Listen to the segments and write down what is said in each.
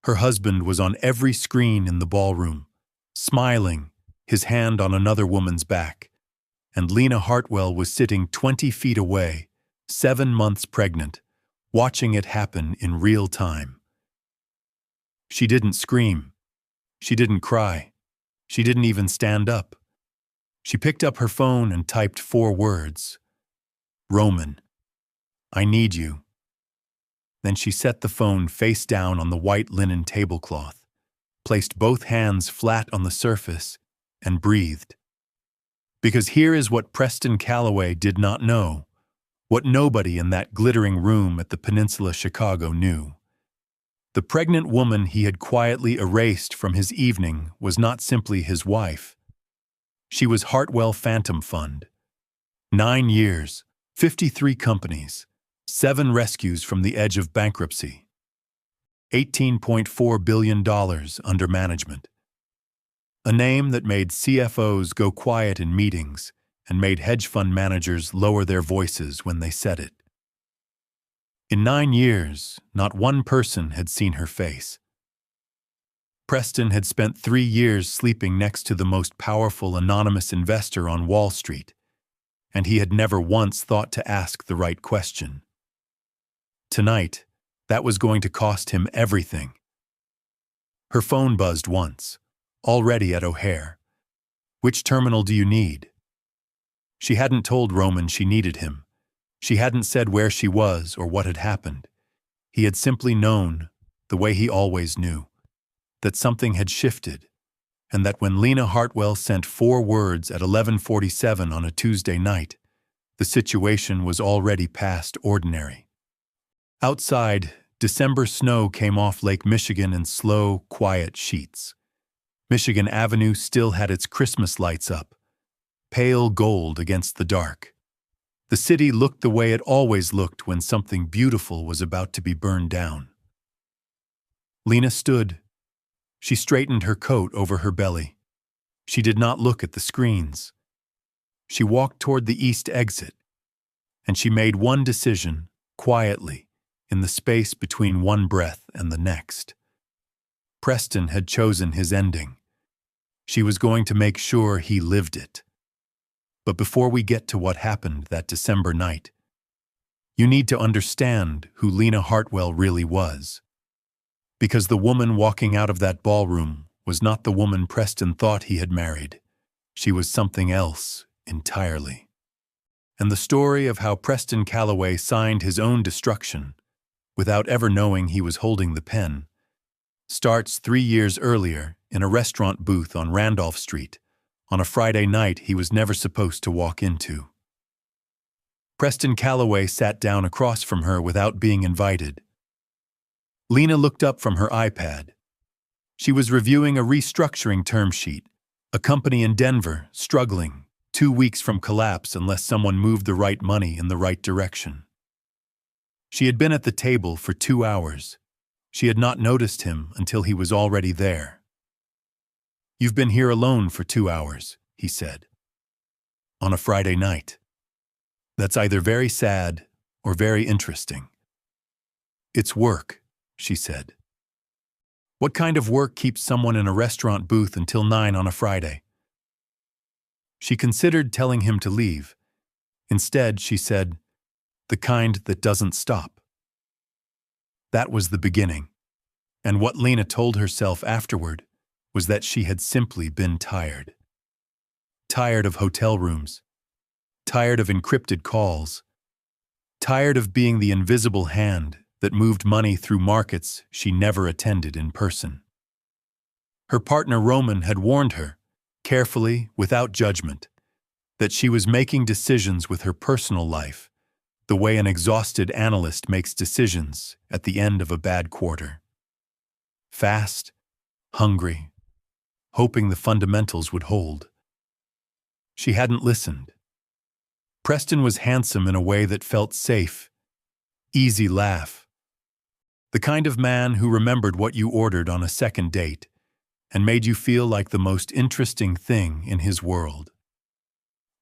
Her husband was on every screen in the ballroom, smiling, his hand on another woman's back, and Lena Hartwell was sitting 20 feet away, 7 months pregnant, watching it happen in real time. She didn't scream. She didn't cry. She didn't even stand up. She picked up her phone and typed 4 words. Roman, I need you. Then she set the phone face down on the white linen tablecloth, placed both hands flat on the surface, and breathed. Because here is what Preston Calloway did not know, what nobody in that glittering room at the Peninsula Chicago knew. The pregnant woman he had quietly erased from his evening was not simply his wife. She was Hartwell Phantom Fund. 9 years, 53 companies, 7 rescues from the edge of bankruptcy. $18.4 billion under management. A name that made CFOs go quiet in meetings and made hedge fund managers lower their voices when they said it. In 9 years, not one person had seen her face. Preston had spent 3 years sleeping next to the most powerful anonymous investor on Wall Street, and he had never once thought to ask the right question. Tonight, that was going to cost him everything. Her phone buzzed once, already at O'Hare. Which terminal do you need? She hadn't told Roman she needed him. She hadn't said where she was or what had happened. He had simply known, the way he always knew, that something had shifted, and that when Lena Hartwell sent 4 words at 11:47 on a Tuesday night, the situation was already past ordinary. Outside, December snow came off Lake Michigan in slow, quiet sheets. Michigan Avenue still had its Christmas lights up, pale gold against the dark. The city looked the way it always looked when something beautiful was about to be burned down. Lena stood. She straightened her coat over her belly. She did not look at the screens. She walked toward the east exit, and she made one decision, quietly, in the space between one breath and the next. Preston had chosen his ending. She was going to make sure he lived it. But before we get to what happened that December night, you need to understand who Lena Hartwell really was. Because the woman walking out of that ballroom was not the woman Preston thought he had married. She was something else entirely. And the story of how Preston Calloway signed his own destruction, without ever knowing he was holding the pen, starts 3 years earlier in a restaurant booth on Randolph Street, on a Friday night he was never supposed to walk into. Preston Calloway sat down across from her without being invited. Lena looked up from her iPad. She was reviewing a restructuring term sheet, a company in Denver struggling, 2 weeks from collapse unless someone moved the right money in the right direction. She had been at the table for 2 hours. She had not noticed him until he was already there. "You've been here alone for 2 hours," he said. "On a Friday night. That's either very sad or very interesting." "It's work," she said. "What kind of work keeps someone in a restaurant booth until 9 on a Friday?" She considered telling him to leave. Instead, she said, "The kind that doesn't stop." That was the beginning, and what Lena told herself afterward was that she had simply been tired. Tired of hotel rooms, tired of encrypted calls, tired of being the invisible hand that moved money through markets she never attended in person. Her partner Roman had warned her, carefully, without judgment, that she was making decisions with her personal life, the way an exhausted analyst makes decisions at the end of a bad quarter. Fast, hungry, hoping the fundamentals would hold. She hadn't listened. Preston was handsome in a way that felt safe, easy laugh. The kind of man who remembered what you ordered on a second date and made you feel like the most interesting thing in his world.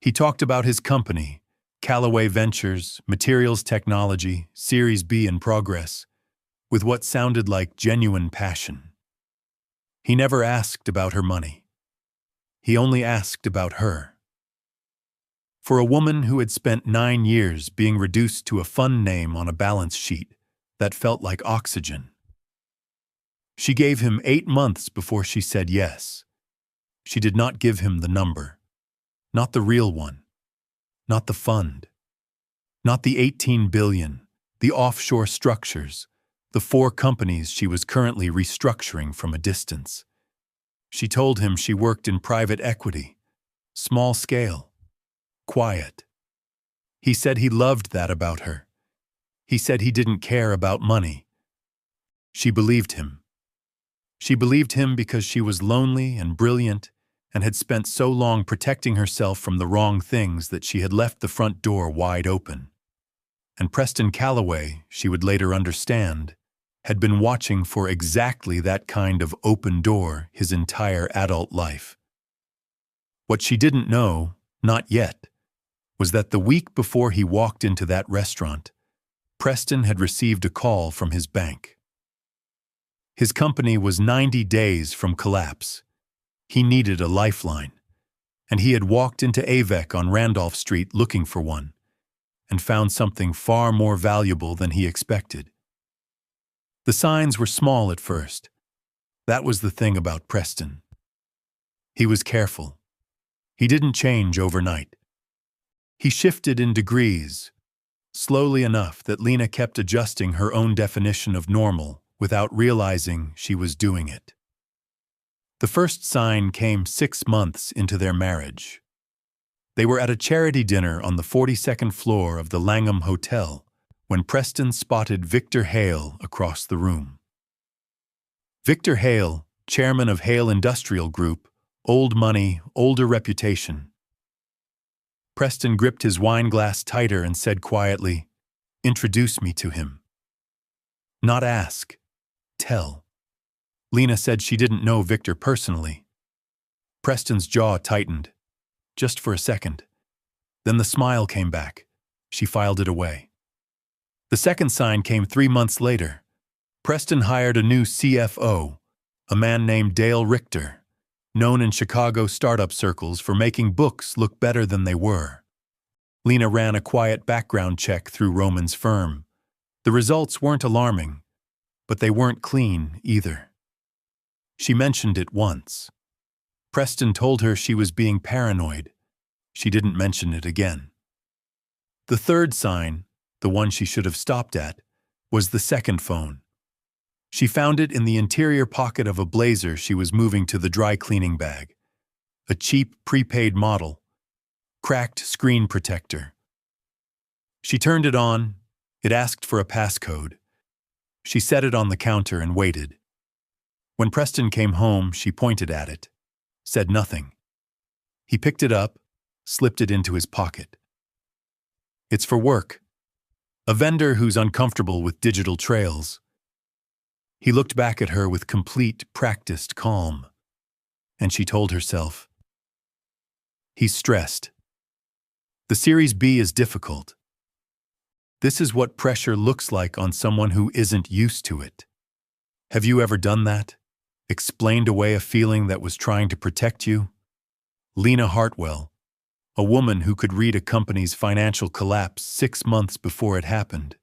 He talked about his company, Calloway Ventures, Materials Technology, Series B in progress, with what sounded like genuine passion. He never asked about her money. He only asked about her. For a woman who had spent 9 years being reduced to a fun name on a balance sheet, that felt like oxygen. She gave him 8 months before she said yes. She did not give him the number. Not the real one. Not the fund. Not the 18 billion, the offshore structures, the 4 companies she was currently restructuring from a distance. She told him she worked in private equity, small scale, quiet. He said he loved that about her. He said he didn't care about money. She believed him. She believed him because she was lonely and brilliant and had spent so long protecting herself from the wrong things that she had left the front door wide open. And Preston Calloway, she would later understand, had been watching for exactly that kind of open door his entire adult life. What she didn't know, not yet, was that the week before he walked into that restaurant, Preston had received a call from his bank. His company was 90 days from collapse. He needed a lifeline, and he had walked into Avec on Randolph Street looking for one, and found something far more valuable than he expected. The signs were small at first. That was the thing about Preston. He was careful. He didn't change overnight. He shifted in degrees, slowly enough that Lena kept adjusting her own definition of normal without realizing she was doing it. The first sign came 6 months into their marriage. They were at a charity dinner on the 42nd floor of the Langham Hotel when Preston spotted Victor Hale across the room. Victor Hale, chairman of Hale Industrial Group, old money, older reputation. Preston gripped his wine glass tighter and said quietly, "Introduce me to him." Not ask, tell. Lena said she didn't know Victor personally. Preston's jaw tightened, just for a second. Then the smile came back. She filed it away. The second sign came 3 months later. Preston hired a new CFO, a man named Dale Richter, known in Chicago startup circles for making books look better than they were. Lena ran a quiet background check through Roman's firm. The results weren't alarming, but they weren't clean either. She mentioned it once. Preston told her she was being paranoid. She didn't mention it again. The third sign, the one she should have stopped at, was the second phone. She found it in the interior pocket of a blazer she was moving to the dry cleaning bag. A cheap, prepaid model. Cracked screen protector. She turned it on. It asked for a passcode. She set it on the counter and waited. When Preston came home, she pointed at it, said nothing. He picked it up, slipped it into his pocket. "It's for work. A vendor who's uncomfortable with digital trails." He looked back at her with complete, practiced calm, and she told herself, "He's stressed. The Series B is difficult. This is what pressure looks like on someone who isn't used to it. Have you ever done that? Explained away a feeling that was trying to protect you?" Lena Hartwell, a woman who could read a company's financial collapse 6 months before it happened,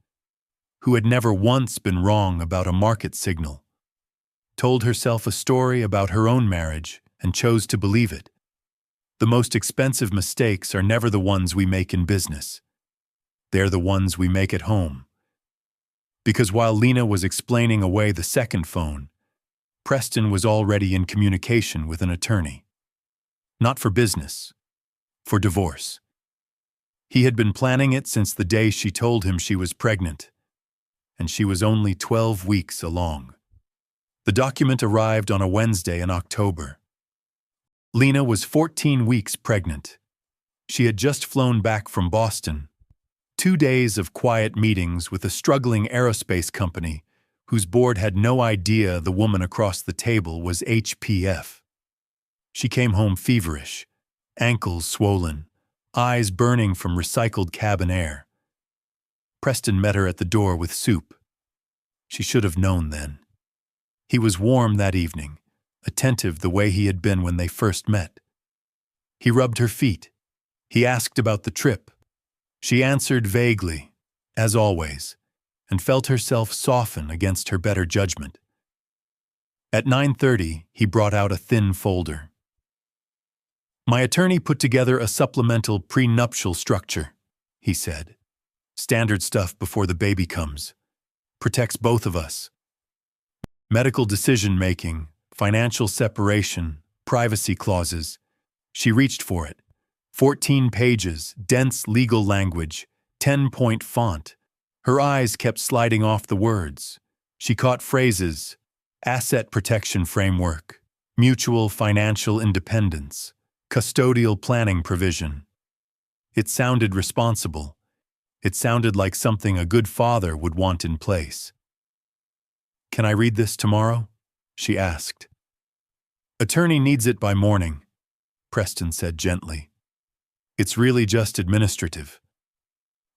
who had never once been wrong about a market signal, told herself a story about her own marriage and chose to believe it. The most expensive mistakes are never the ones we make in business. They're the ones we make at home. Because while Lena was explaining away the second phone, Preston was already in communication with an attorney. Not for business, for divorce. He had been planning it since the day she told him she was pregnant, and she was only 12 weeks along. The document arrived on a Wednesday in October. Lena was 14 weeks pregnant. She had just flown back from Boston. 2 days of quiet meetings with a struggling aerospace company whose board had no idea the woman across the table was HPF. She came home feverish, ankles swollen, eyes burning from recycled cabin air. Preston met her at the door with soup. She should have known then. He was warm that evening, attentive the way he had been when they first met. He rubbed her feet. He asked about the trip. She answered vaguely, as always, and felt herself soften against her better judgment. At 9:30, he brought out a thin folder. "My attorney put together a supplemental prenuptial structure," he said. "Standard stuff before the baby comes. Protects both of us. Medical decision-making, financial separation, privacy clauses." She reached for it. 14 pages, dense legal language, 10-point font. Her eyes kept sliding off the words. She caught phrases: asset protection framework, mutual financial independence, custodial planning provision. It sounded responsible. It sounded like something a good father would want in place. "Can I read this tomorrow?" she asked. "Attorney needs it by morning," Preston said gently. "It's really just administrative.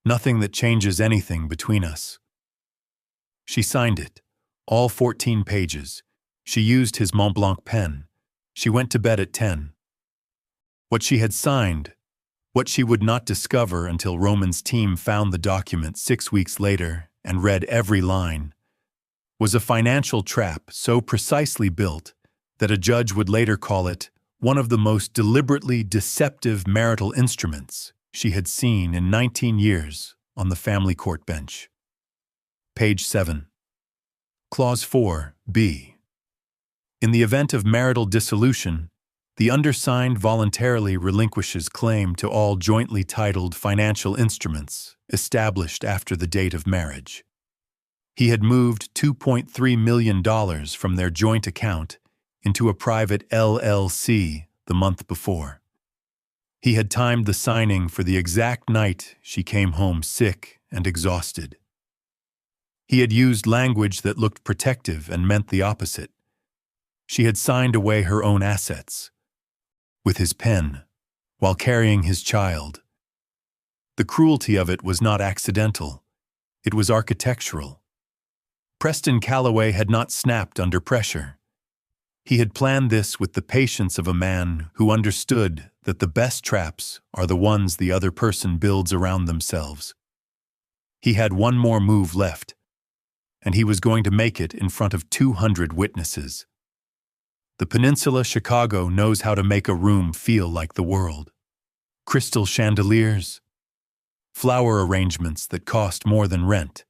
Nothing that changes anything between us." She signed it, all 14 pages. She used his Montblanc pen. She went to bed at 10. What she had signed, what she would not discover until Roman's team found the document 6 weeks later and read every line, was a financial trap so precisely built that a judge would later call it one of the most deliberately deceptive marital instruments she had seen in 19 years on the family court bench. Page 7. Clause 4(b). In the event of marital dissolution, the undersigned voluntarily relinquishes claim to all jointly titled financial instruments established after the date of marriage. He had moved $2.3 million from their joint account into a private LLC the month before. He had timed the signing for the exact night she came home sick and exhausted. He had used language that looked protective and meant the opposite. She had signed away her own assets, with his pen, while carrying his child. The cruelty of it was not accidental. It was architectural. Preston Calloway had not snapped under pressure. He had planned this with the patience of a man who understood that the best traps are the ones the other person builds around themselves. He had one more move left, and he was going to make it in front of 200 witnesses. The Peninsula Chicago knows how to make a room feel like the world. Crystal chandeliers, flower arrangements that cost more than rent,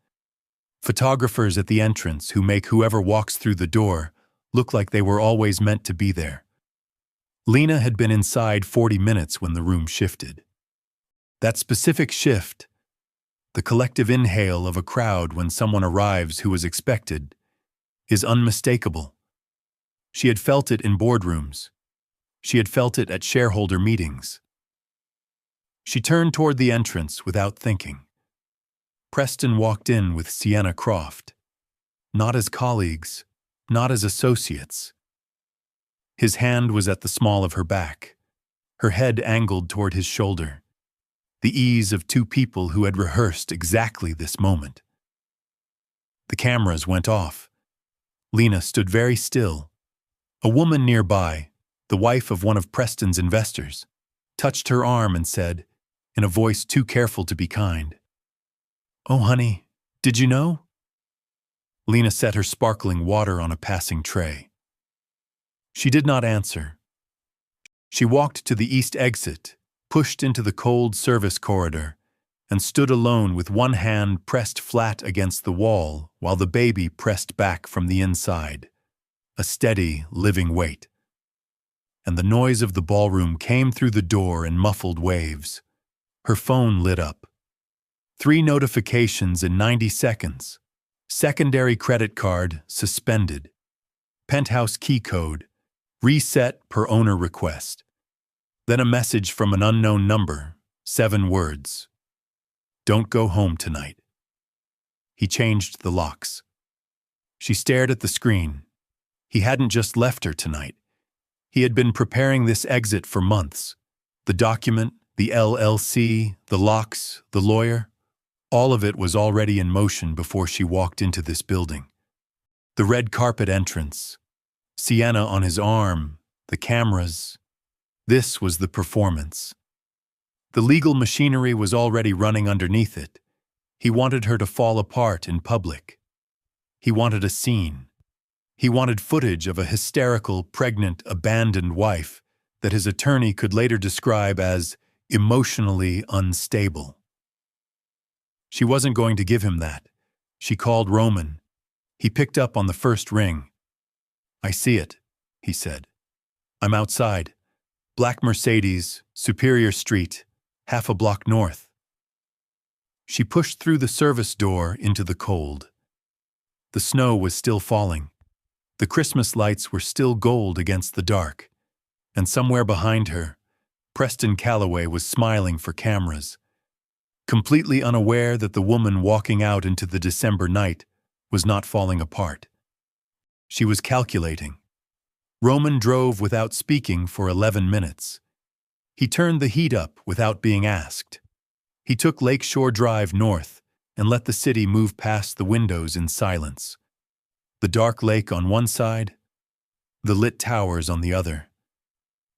photographers at the entrance who make whoever walks through the door look like they were always meant to be there. Lena had been inside 40 minutes when the room shifted. That specific shift, the collective inhale of a crowd when someone arrives who was expected, is unmistakable. She had felt it in boardrooms. She had felt it at shareholder meetings. She turned toward the entrance without thinking. Preston walked in with Sienna Croft, not as colleagues, not as associates. His hand was at the small of her back, her head angled toward his shoulder, the ease of two people who had rehearsed exactly this moment. The cameras went off. Lena stood very still. A woman nearby, the wife of one of Preston's investors, touched her arm and said, in a voice too careful to be kind, "Oh, honey, did you know?" Lena set her sparkling water on a passing tray. She did not answer. She walked to the east exit, pushed into the cold service corridor, and stood alone with one hand pressed flat against the wall while the baby pressed back from the inside, a steady, living weight. And the noise of the ballroom came through the door in muffled waves. Her phone lit up. 3 notifications in 90 seconds. Secondary credit card suspended. Penthouse key code. Reset per owner request. Then a message from an unknown number, 7 words. "Don't go home tonight." He changed the locks. She stared at the screen. He hadn't just left her tonight. He had been preparing this exit for months. The document, the LLC, the locks, the lawyer, all of it was already in motion before she walked into this building. The red carpet entrance, Sienna on his arm, the cameras. This was the performance. The legal machinery was already running underneath it. He wanted her to fall apart in public. He wanted a scene. He wanted footage of a hysterical, pregnant, abandoned wife that his attorney could later describe as emotionally unstable. She wasn't going to give him that. She called Roman. He picked up on the first ring. "I see it," he said. "I'm outside. Black Mercedes, Superior Street, half a block north." She pushed through the service door into the cold. The snow was still falling. The Christmas lights were still gold against the dark. And somewhere behind her, Preston Calloway was smiling for cameras, completely unaware that the woman walking out into the December night was not falling apart. She was calculating. Roman drove without speaking for 11 minutes. He turned the heat up without being asked. He took Lakeshore Drive north and let the city move past the windows in silence. The dark lake on one side, the lit towers on the other.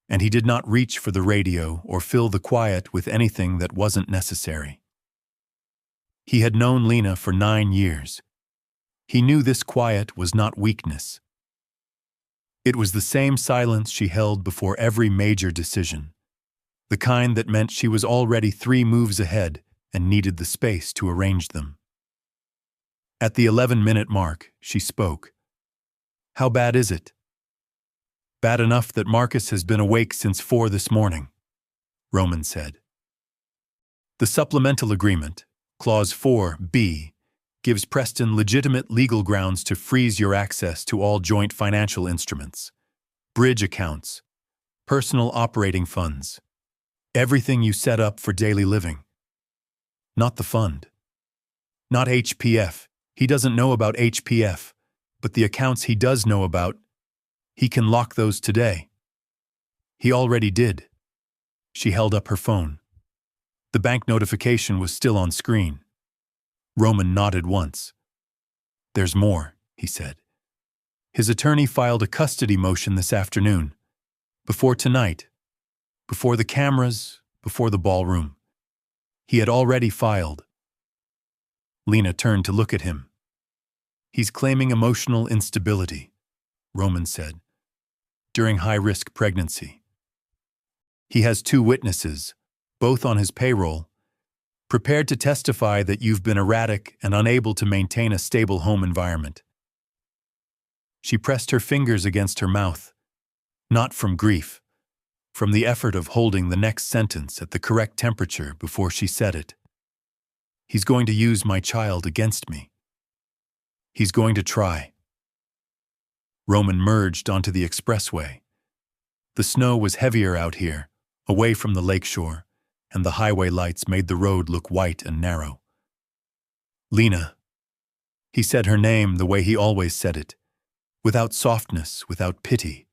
And he did not reach for the radio or fill the quiet with anything that wasn't necessary. He had known Lena for 9 years. He knew this quiet was not weakness. It was the same silence she held before every major decision, the kind that meant she was already 3 moves ahead and needed the space to arrange them. At the 11-minute mark, she spoke. "How bad is it?" "Bad enough that Marcus has been awake since 4 this morning," Roman said. The supplemental agreement, Clause 4B, gives Preston legitimate legal grounds to freeze your access to all joint financial instruments, bridge accounts, personal operating funds, everything you set up for daily living. Not the fund. Not HPF. He doesn't know about HPF, but the accounts he does know about, he can lock those today. He already did. She held up her phone. The bank notification was still on screen. Roman nodded once. "There's more," he said. His attorney filed a custody motion this afternoon. Before tonight. Before the cameras, before the ballroom. He had already filed. Lena turned to look at him. "He's claiming emotional instability," Roman said, "during high-risk pregnancy. He has 2 witnesses, both on his payroll, prepared to testify that you've been erratic and unable to maintain a stable home environment." She pressed her fingers against her mouth, not from grief, from the effort of holding the next sentence at the correct temperature before she said it. "He's going to use my child against me. He's going to try." Roman merged onto the expressway. The snow was heavier out here, away from the lakeshore, and the highway lights made the road look white and narrow. "Lena." He said her name the way he always said it, without softness, without pity,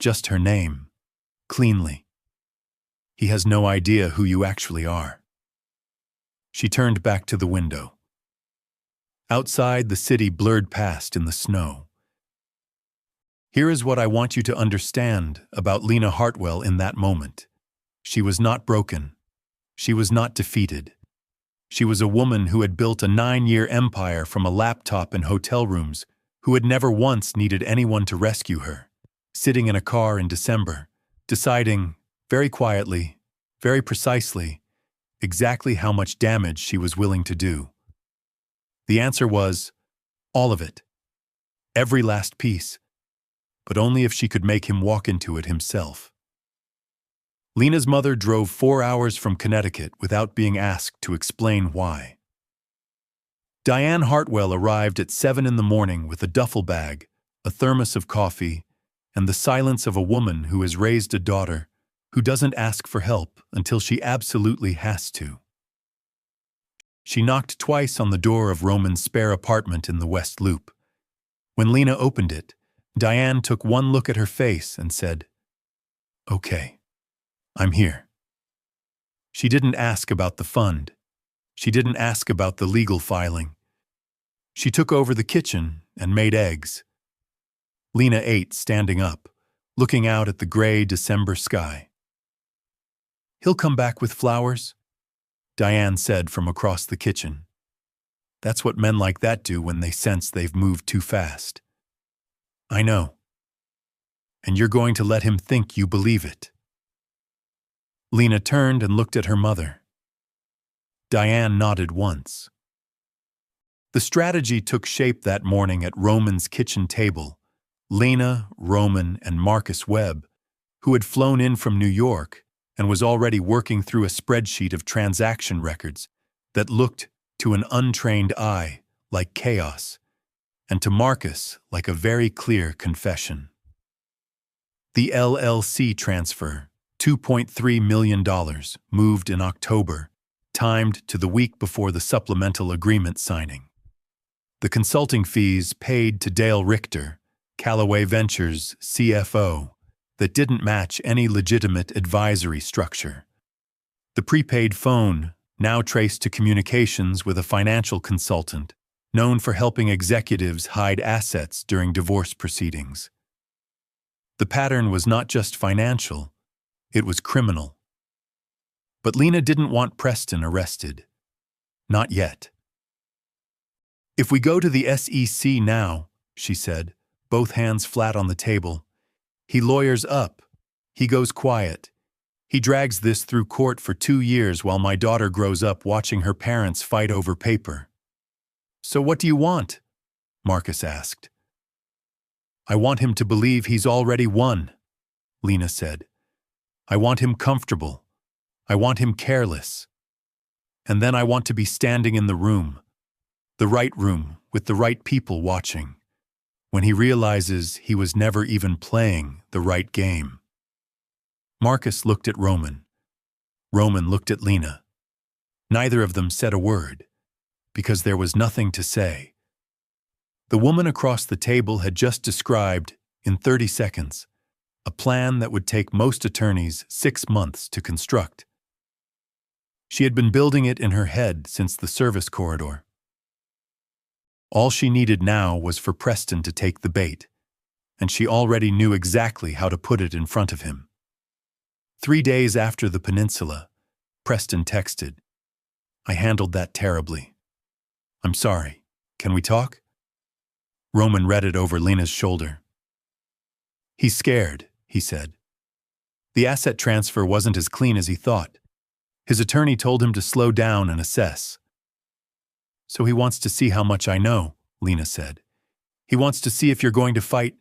just her name, cleanly. "He has no idea who you actually are." She turned back to the window. Outside, the city blurred past in the snow. Here is what I want you to understand about Lena Hartwell in that moment. She was not broken. She was not defeated. She was a woman who had built a 9-year empire from a laptop and hotel rooms, who had never once needed anyone to rescue her, sitting in a car in December, deciding, very quietly, very precisely, exactly how much damage she was willing to do. The answer was, all of it. Every last piece, but only if she could make him walk into it himself. Lena's mother drove 4 hours from Connecticut without being asked to explain why. Diane Hartwell arrived at 7 in the morning with a duffel bag, a thermos of coffee, and the silence of a woman who has raised a daughter who doesn't ask for help until she absolutely has to. She knocked twice on the door of Roman's spare apartment in the West Loop. When Lena opened it, Diane took one look at her face and said, "Okay, I'm here." She didn't ask about the fund. She didn't ask about the legal filing. She took over the kitchen and made eggs. Lena ate, standing up, looking out at the gray December sky. "He'll come back with flowers," Diane said from across the kitchen. "That's what men like that do when they sense they've moved too fast." "I know. And you're going to let him think you believe it." Lena turned and looked at her mother. Diane nodded once. The strategy took shape that morning at Roman's kitchen table. Lena, Roman, and Marcus Webb, who had flown in from New York and was already working through a spreadsheet of transaction records that looked, to an untrained eye, like chaos, and to Marcus like a very clear confession. The LLC transfer, $2.3 million, moved in October, timed to the week before the supplemental agreement signing. The consulting fees paid to Dale Richter, Callaway Ventures' CFO, that didn't match any legitimate advisory structure. The prepaid phone, now traced to communications with a financial consultant, known for helping executives hide assets during divorce proceedings. The pattern was not just financial, it was criminal. But Lena didn't want Preston arrested. Not yet. "If we go to the SEC now," she said, both hands flat on the table, "he lawyers up. He goes quiet. He drags this through court for 2 years while my daughter grows up watching her parents fight over paper." "So what do you want?" Marcus asked. "I want him to believe he's already won," Lena said. "I want him comfortable. I want him careless. And then I want to be standing in the room with the right people watching, when he realizes he was never even playing the right game." Marcus looked at Roman. Roman looked at Lena. Neither of them said a word, because there was nothing to say. The woman across the table had just described, in 30 seconds, a plan that would take most attorneys 6 months to construct. She had been building it in her head since the service corridor. All she needed now was for Preston to take the bait, and she already knew exactly how to put it in front of him. 3 days after the peninsula, Preston texted, "I handled that terribly. I'm sorry. Can we talk?" Roman read it over Lena's shoulder. "He's scared," he said. "The asset transfer wasn't as clean as he thought. His attorney told him to slow down and assess." "So he wants to see how much I know," Lena said. "He wants to see if you're going to fight."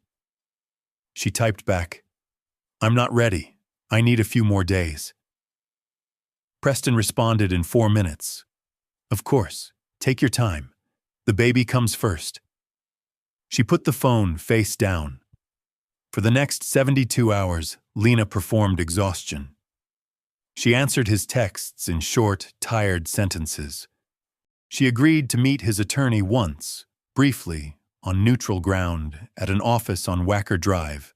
She typed back, "I'm not ready. I need a few more days." Preston responded in 4 minutes. "Of course. Take your time. The baby comes first." She put the phone face down. For the next 72 hours, Lena performed exhaustion. She answered his texts in short, tired sentences. She agreed to meet his attorney once, briefly, on neutral ground, at an office on Wacker Drive,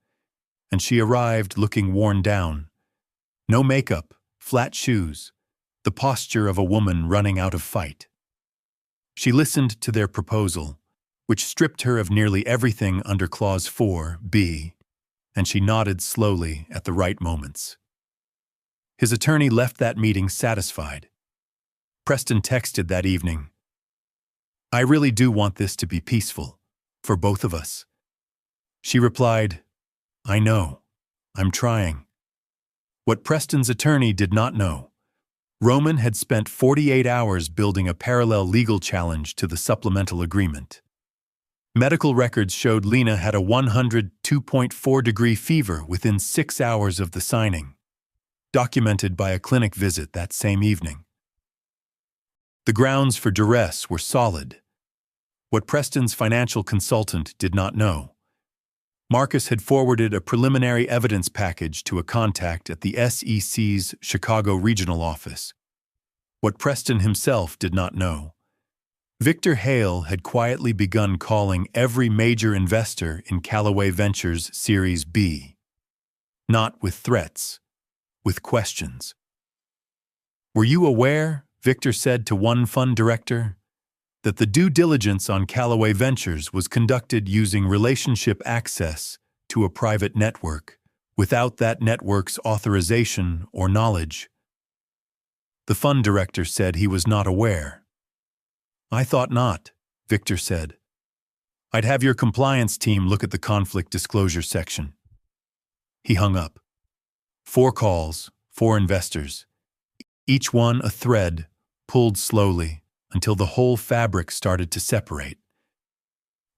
and she arrived looking worn down. No makeup, flat shoes, the posture of a woman running out of fight. She listened to their proposal, which stripped her of nearly everything under Clause 4(b), and she nodded slowly at the right moments. His attorney left that meeting satisfied. Preston texted that evening, "I really do want this to be peaceful, for both of us." She replied, "I know. I'm trying." What Preston's attorney did not know, Roman had spent 48 hours building a parallel legal challenge to the supplemental agreement. Medical records showed Lena had a 102.4-degree fever within 6 hours of the signing, documented by a clinic visit that same evening. The grounds for duress were solid. What Preston's financial consultant did not know, Marcus had forwarded a preliminary evidence package to a contact at the SEC's Chicago regional office. What Preston himself did not know, Victor Hale had quietly begun calling every major investor in Callaway Ventures Series B. Not with threats, with questions. "Were you aware," Victor said to one fund director, that the due diligence on Callaway Ventures was conducted using relationship access to a private network, without that network's authorization or knowledge. The fund director said he was not aware. I thought not, Victor said. I'd have your compliance team look at the conflict disclosure section. He hung up. 4 calls, 4 investors. Each one a thread, pulled slowly, until the whole fabric started to separate.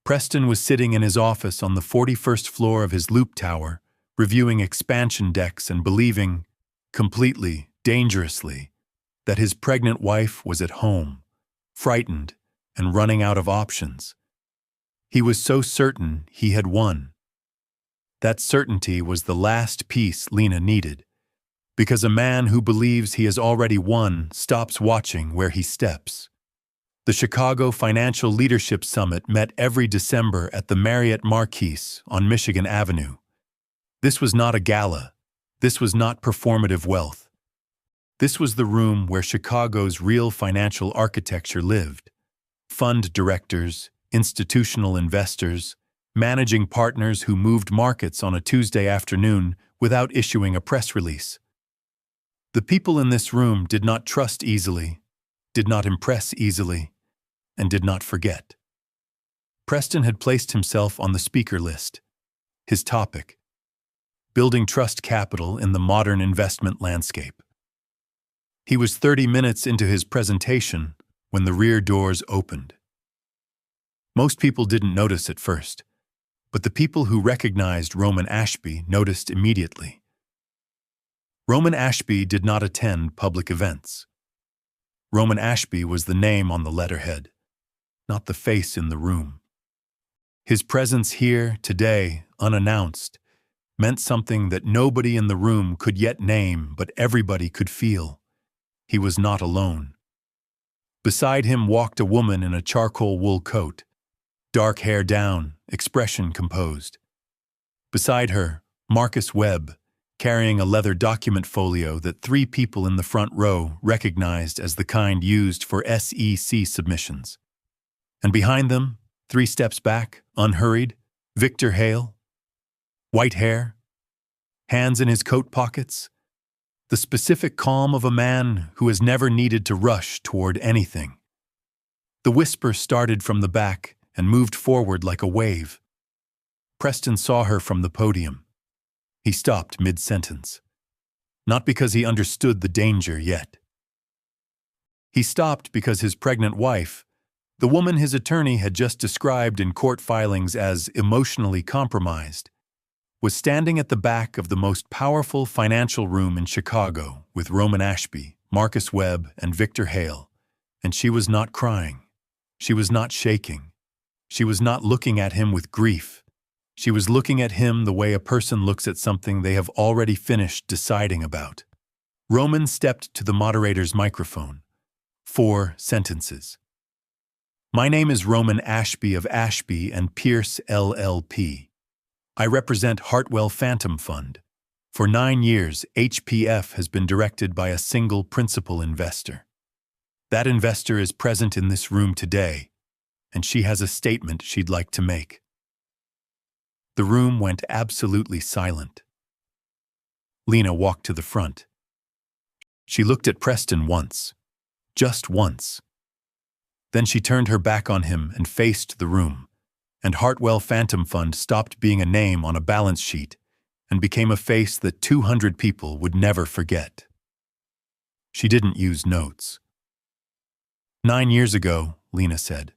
Preston was sitting in his office on the 41st floor of his loop tower, reviewing expansion decks and believing, completely, dangerously, that his pregnant wife was at home, frightened and running out of options. He was so certain he had won. That certainty was the last piece Lena needed, because a man who believes he has already won stops watching where he steps. The Chicago Financial Leadership Summit met every December at the Marriott Marquise on Michigan Avenue. This was not a gala. This was not performative wealth. This was the room where Chicago's real financial architecture lived. Fund directors, institutional investors, managing partners who moved markets on a Tuesday afternoon without issuing a press release. The people in this room did not trust easily, did not impress easily, and did not forget. Preston had placed himself on the speaker list. His topic: building trust capital in the modern investment landscape. He was 30 minutes into his presentation when the rear doors opened. Most people didn't notice at first, but the people who recognized Roman Ashby noticed immediately. Roman Ashby did not attend public events. Roman Ashby was the name on the letterhead, not the face in the room. His presence here, today, unannounced, meant something that nobody in the room could yet name, but everybody could feel. He was not alone. Beside him walked a woman in a charcoal wool coat, dark hair down, expression composed. Beside her, Marcus Webb, carrying a leather document folio that 3 people in the front row recognized as the kind used for SEC submissions. And behind them, 3 steps back, unhurried, Victor Hale. White hair, hands in his coat pockets, the specific calm of a man who has never needed to rush toward anything. The whisper started from the back and moved forward like a wave. Preston saw her from the podium. He stopped mid-sentence. Not because he understood the danger yet. He stopped because his pregnant wife, the woman his attorney had just described in court filings as emotionally compromised, was standing at the back of the most powerful financial room in Chicago with Roman Ashby, Marcus Webb, and Victor Hale, and she was not crying. She was not shaking. She was not looking at him with grief. She was looking at him the way a person looks at something they have already finished deciding about. Roman stepped to the moderator's microphone. 4 sentences. My name is Roman Ashby of Ashby and Pierce LLP. I represent Hartwell Phantom Fund. For 9 years, HPF has been directed by a single principal investor. That investor is present in this room today, and she has a statement she'd like to make. The room went absolutely silent. Lena walked to the front. She looked at Preston once, just once. Then she turned her back on him and faced the room, and Hartwell Phantom Fund stopped being a name on a balance sheet and became a face that 200 people would never forget. She didn't use notes. 9 years ago, Lena said,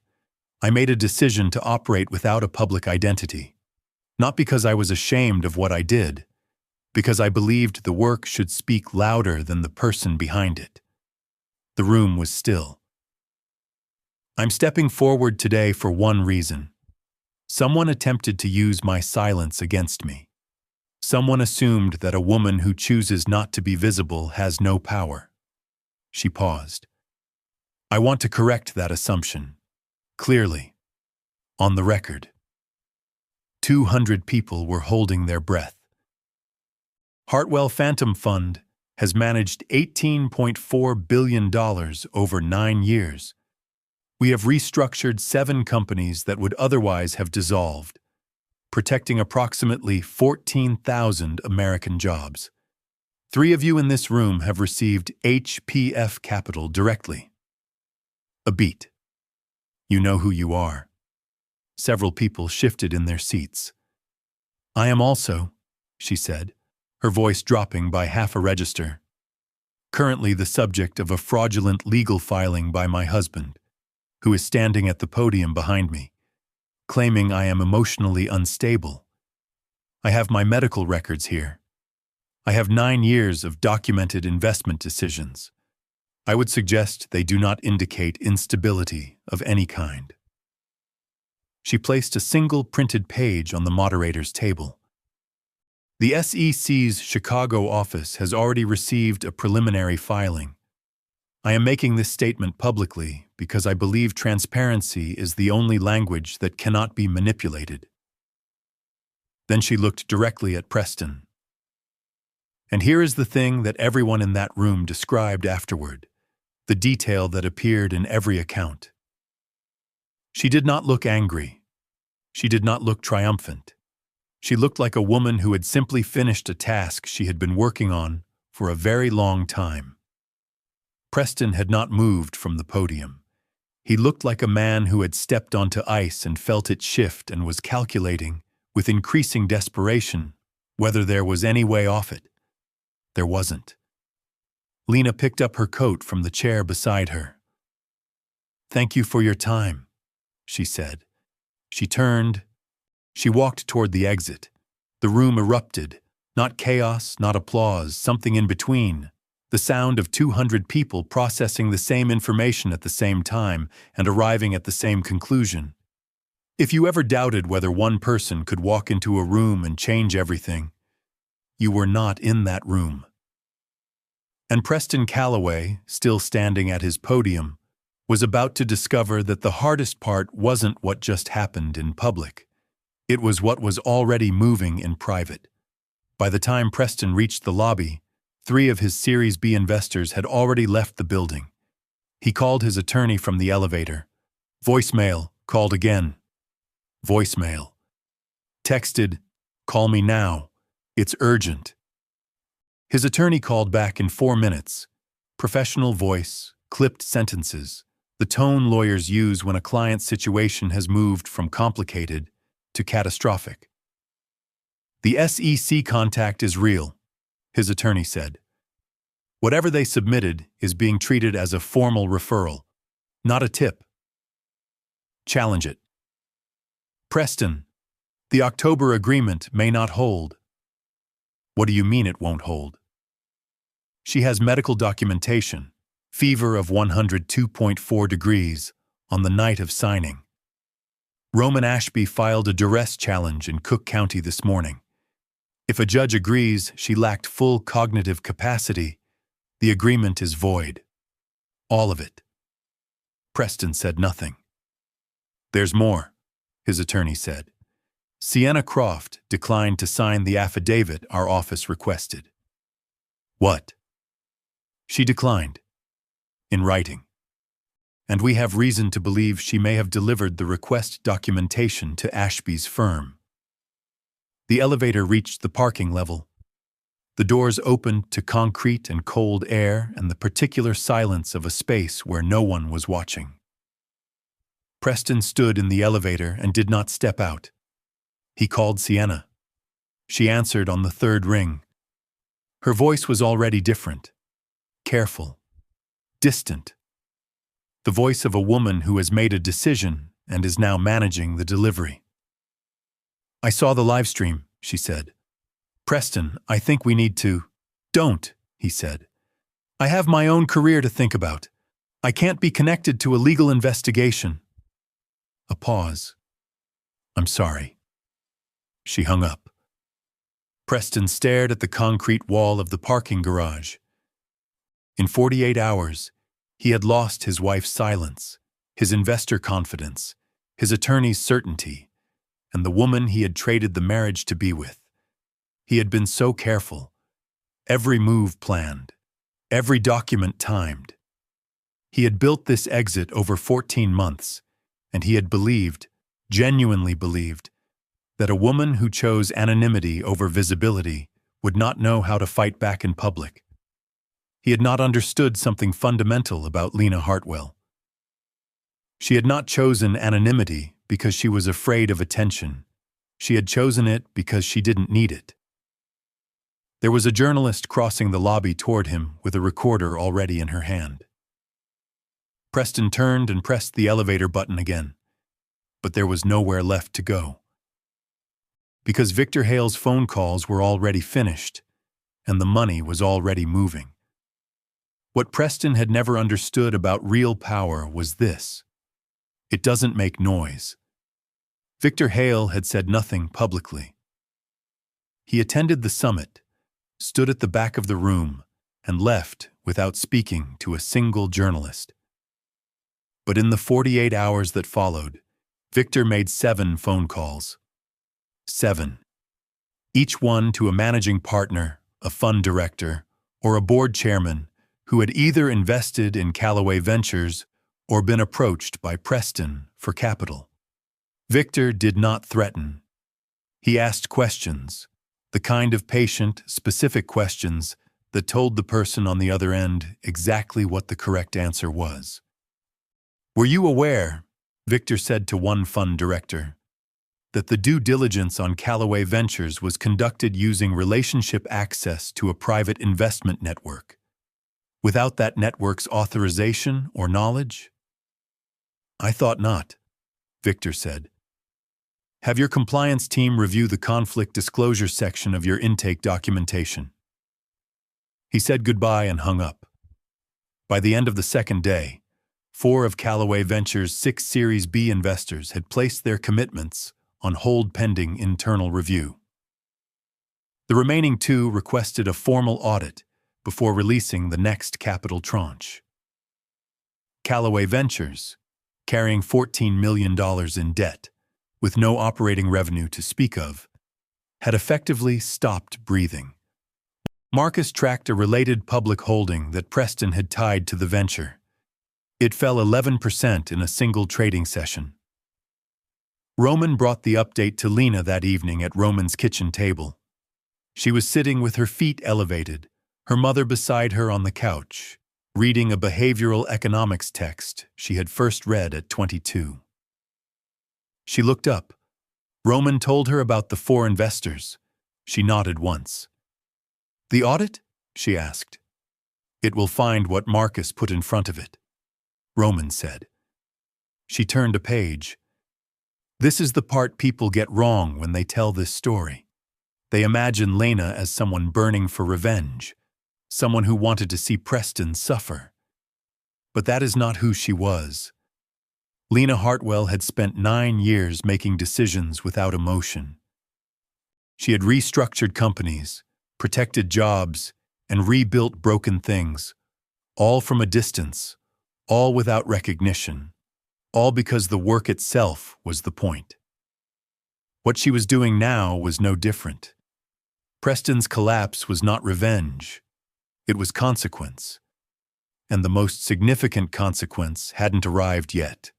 I made a decision to operate without a public identity. Not because I was ashamed of what I did, because I believed the work should speak louder than the person behind it. The room was still. I'm stepping forward today for one reason. Someone attempted to use my silence against me. Someone assumed that a woman who chooses not to be visible has no power. She paused. I want to correct that assumption. Clearly. On the record. 200 people were holding their breath. Hartwell Phantom Fund has managed $18.4 billion over 9 years. We have restructured 7 companies that would otherwise have dissolved, protecting approximately 14,000 American jobs. 3 of you in this room have received HPF capital directly. A beat. You know who you are. Several people shifted in their seats. I am also, she said, her voice dropping by half a register, currently the subject of a fraudulent legal filing by my husband, who is standing at the podium behind me, claiming I am emotionally unstable. I have my medical records here. I have 9 years of documented investment decisions. I would suggest they do not indicate instability of any kind. She placed a single printed page on the moderator's table. The SEC's Chicago office has already received a preliminary filing. I am making this statement publicly because I believe transparency is the only language that cannot be manipulated. Then she looked directly at Preston. And here is the thing that everyone in that room described afterward, the detail that appeared in every account. She did not look angry. She did not look triumphant. She looked like a woman who had simply finished a task she had been working on for a very long time. Preston had not moved from the podium. He looked like a man who had stepped onto ice and felt it shift and was calculating, with increasing desperation, whether there was any way off it. There wasn't. Lena picked up her coat from the chair beside her. "Thank you for your time," she said. She turned. She walked toward the exit. The room erupted. Not chaos, not applause, something in between. The sound of 200 people processing the same information at the same time and arriving at the same conclusion. If you ever doubted whether one person could walk into a room and change everything, you were not in that room. And Preston Calloway, still standing at his podium, was about to discover that the hardest part wasn't what just happened in public. It was what was already moving in private. By the time Preston reached the lobby, 3 of his Series B investors had already left the building. He called his attorney from the elevator. Voicemail, called again. Voicemail. Texted, "Call me now. It's urgent." His attorney called back in 4 minutes. Professional voice, clipped sentences, the tone lawyers use when a client's situation has moved from complicated to catastrophic. "The SEC contact is real," his attorney said. "Whatever they submitted is being treated as a formal referral, not a tip. Challenge it." "Preston, the October agreement may not hold." "What do you mean it won't hold?" "She has medical documentation, fever of 102.4 degrees, on the night of signing. Roman Ashby filed a duress challenge in Cook County this morning. If a judge agrees she lacked full cognitive capacity, the agreement is void. All of it." Preston said nothing. "There's more," his attorney said. "Sienna Croft declined to sign the affidavit our office requested." "What?" "She declined. In writing. And we have reason to believe she may have delivered the request documentation to Ashby's firm." The elevator reached the parking level. The doors opened to concrete and cold air and the particular silence of a space where no one was watching. Preston stood in the elevator and did not step out. He called Sienna. She answered on the 3rd ring. Her voice was already different, careful, distant. The voice of a woman who has made a decision and is now managing the delivery. "I saw the live stream," she said. "Preston, I think we need to—" "Don't," he said. "I have my own career to think about. I can't be connected to a legal investigation." A pause. "I'm sorry." She hung up. Preston stared at the concrete wall of the parking garage. In 48 hours, he had lost his wife's silence, his investor confidence, his attorney's certainty, and the woman he had traded the marriage to be with. He had been so careful, every move planned, every document timed. He had built this exit over 14 months, and he had believed, genuinely believed, that a woman who chose anonymity over visibility would not know how to fight back in public. He had not understood something fundamental about Lena Hartwell. She had not chosen anonymity because she was afraid of attention. She had chosen it because she didn't need it. There was a journalist crossing the lobby toward him with a recorder already in her hand. Preston turned and pressed the elevator button again, but there was nowhere left to go. Because Victor Hale's phone calls were already finished, and the money was already moving. What Preston had never understood about real power was this: it doesn't make noise. Victor Hale had said nothing publicly. He attended the summit, stood at the back of the room, and left without speaking to a single journalist. But in the 48 hours that followed, Victor made 7 phone calls. 7. Each one to a managing partner, a fund director, or a board chairman who had either invested in Callaway Ventures or been approached by Preston for capital. Victor did not threaten. He asked questions, the kind of patient, specific questions that told the person on the other end exactly what the correct answer was. "Were you aware," Victor said to one fund director, "that the due diligence on Callaway Ventures was conducted using relationship access to a private investment network, without that network's authorization or knowledge?" "I thought not," Victor said. "Have your compliance team review the conflict disclosure section of your intake documentation." He said goodbye and hung up. By the end of the second day, 4 of Callaway Ventures' 6 Series B investors had placed their commitments on hold pending internal review. The remaining 2 requested a formal audit before releasing the next capital tranche. Callaway Ventures, carrying $14 million in debt, with no operating revenue to speak of, had effectively stopped breathing. Marcus tracked a related public holding that Preston had tied to the venture. It fell 11% in a single trading session. Roman brought the update to Lena that evening at Roman's kitchen table. She was sitting with her feet elevated, her mother beside her on the couch, reading a behavioral economics text she had first read at 22. She looked up. Roman told her about the 4 investors. She nodded once. "The audit?" she asked. "It will find what Marcus put in front of it," Roman said. She turned a page. This is the part people get wrong when they tell this story. They imagine Lena as someone burning for revenge, someone who wanted to see Preston suffer. But that is not who she was. Lena Hartwell had spent 9 years making decisions without emotion. She had restructured companies, protected jobs, and rebuilt broken things, all from a distance, all without recognition, all because the work itself was the point. What she was doing now was no different. Preston's collapse was not revenge. It was consequence. And the most significant consequence hadn't arrived yet.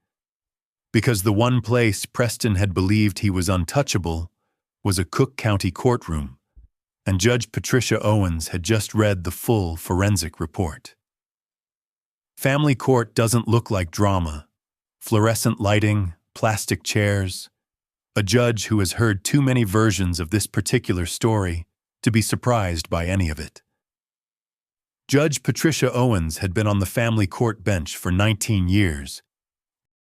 Because the one place Preston had believed he was untouchable was a Cook County courtroom, and Judge Patricia Owens had just read the full forensic report. Family court doesn't look like drama. Fluorescent lighting, plastic chairs. A judge who has heard too many versions of this particular story to be surprised by any of it. Judge Patricia Owens had been on the family court bench for 19 years.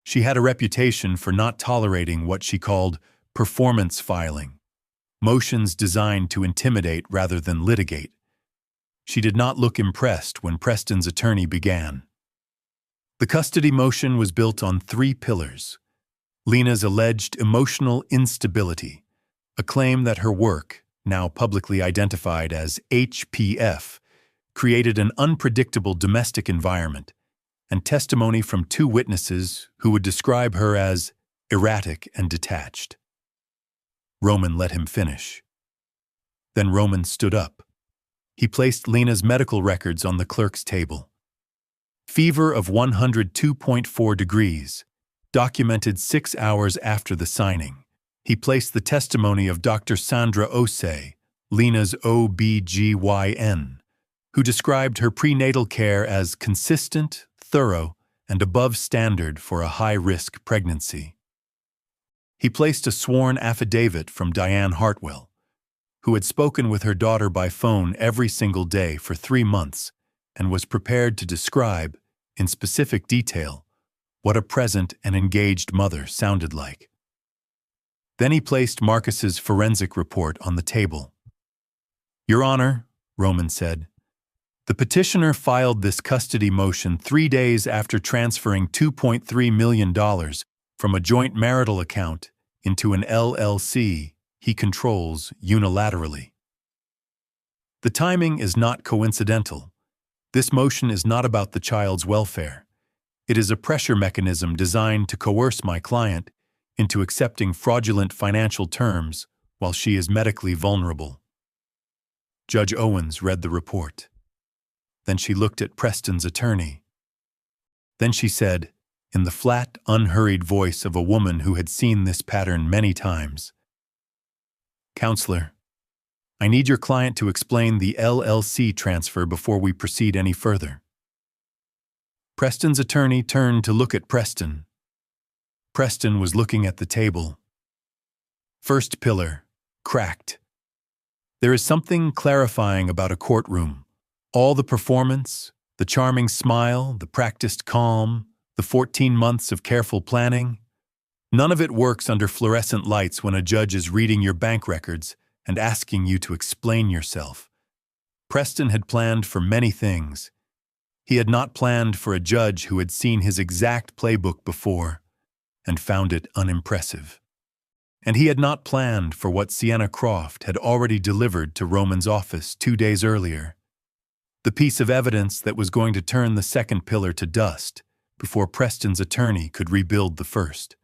She had a reputation for not tolerating what she called performance filing, motions designed to intimidate rather than litigate. She did not look impressed when Preston's attorney began. The custody motion was built on 3 pillars. Lena's alleged emotional instability, a claim that her work, now publicly identified as HPF, created an unpredictable domestic environment, and testimony from 2 witnesses who would describe her as erratic and detached. Roman let him finish. Then Roman stood up. He placed Lena's medical records on the clerk's table. Fever of 102.4 degrees, documented 6 hours after the signing. He placed the testimony of Dr. Sandra Osei, Lena's OB/GYN, who described her prenatal care as consistent, thorough, and above standard for a high-risk pregnancy. He placed a sworn affidavit from Diane Hartwell, who had spoken with her daughter by phone every single day for 3 months and was prepared to describe, in specific detail, what a present and engaged mother sounded like. Then he placed Marcus's forensic report on the table. "Your Honor," Roman said, "the petitioner filed this custody motion 3 days after transferring $2.3 million from a joint marital account into an LLC he controls unilaterally. The timing is not coincidental. This motion is not about the child's welfare. It is a pressure mechanism designed to coerce my client into accepting fraudulent financial terms while she is medically vulnerable." Judge Owens read the report. Then she looked at Preston's attorney. Then she said, in the flat, unhurried voice of a woman who had seen this pattern many times, "Counselor, I need your client to explain the LLC transfer before we proceed any further." Preston's attorney turned to look at Preston. Preston was looking at the table. First pillar, cracked. There is something clarifying about a courtroom. All the performance, the charming smile, the practiced calm, the 14 months of careful planning, none of it works under fluorescent lights when a judge is reading your bank records and asking you to explain yourself. Preston had planned for many things. He had not planned for a judge who had seen his exact playbook before and found it unimpressive. And he had not planned for what Sienna Croft had already delivered to Roman's office 2 days earlier. The piece of evidence that was going to turn the second pillar to dust before Preston's attorney could rebuild the first.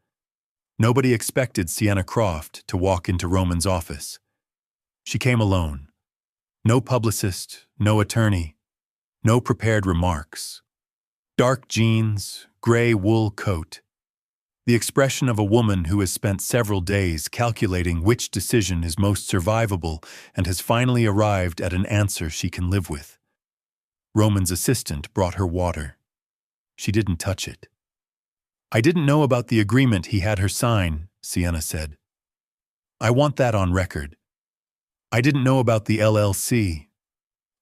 Nobody expected Sienna Croft to walk into Roman's office. She came alone. No publicist, no attorney, no prepared remarks. Dark jeans, gray wool coat. The expression of a woman who has spent several days calculating which decision is most survivable and has finally arrived at an answer she can live with. Roman's assistant brought her water. She didn't touch it. "I didn't know about the agreement he had her sign," Sienna said. "I want that on record. I didn't know about the LLC.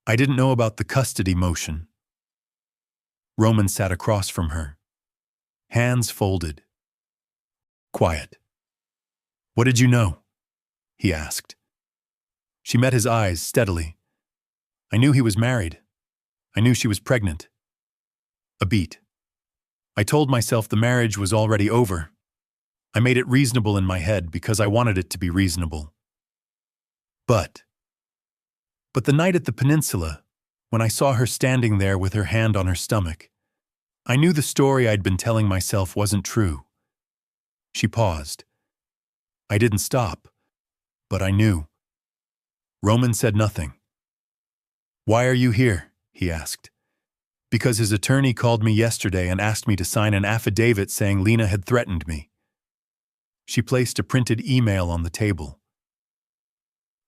I didn't know about the custody motion." Roman sat across from her. Hands folded. Quiet. "What did you know?" he asked. She met his eyes steadily. "I knew he was married. I knew she was pregnant." A beat. "I told myself the marriage was already over. I made it reasonable in my head because I wanted it to be reasonable. But the night at the peninsula, when I saw her standing there with her hand on her stomach, I knew the story I'd been telling myself wasn't true." She paused. "I didn't stop, but I knew." Roman said nothing. "Why are you here?" he asked. "Because his attorney called me yesterday and asked me to sign an affidavit saying Lena had threatened me." She placed a printed email on the table.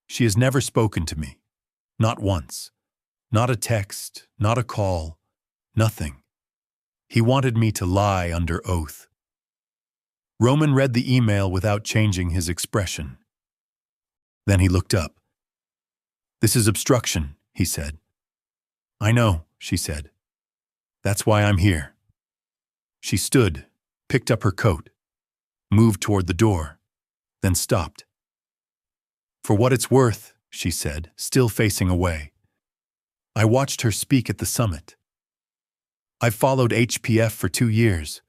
"She has never spoken to me. Not once. Not a text, not a call, nothing. He wanted me to lie under oath." Roman read the email without changing his expression. Then he looked up. "This is obstruction," he said. "I know," she said. "That's why I'm here." She stood, picked up her coat, moved toward the door, then stopped. "For what it's worth," she said, still facing away. "I watched her speak at the summit. I've followed HPF for 2 years.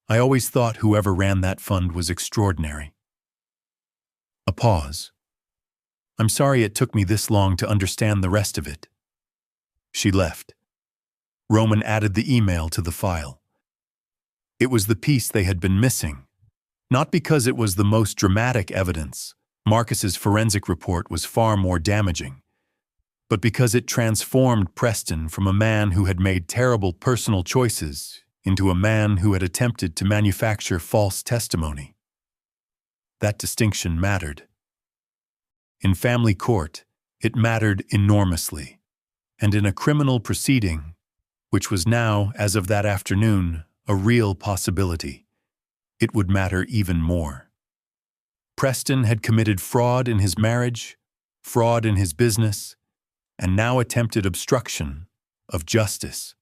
I always thought whoever ran that fund was extraordinary." A pause. "I'm sorry it took me this long to understand the rest of it." She left. Roman added the email to the file. It was the piece they had been missing. Not because it was the most dramatic evidence. Marcus's forensic report was far more damaging. but because it transformed Preston from a man who had made terrible personal choices into a man who had attempted to manufacture false testimony. That distinction mattered. In family court, it mattered enormously, and in a criminal proceeding, which was now, as of that afternoon, a real possibility, it would matter even more. Preston had committed fraud in his marriage, fraud in his business, and now attempted obstruction of justice.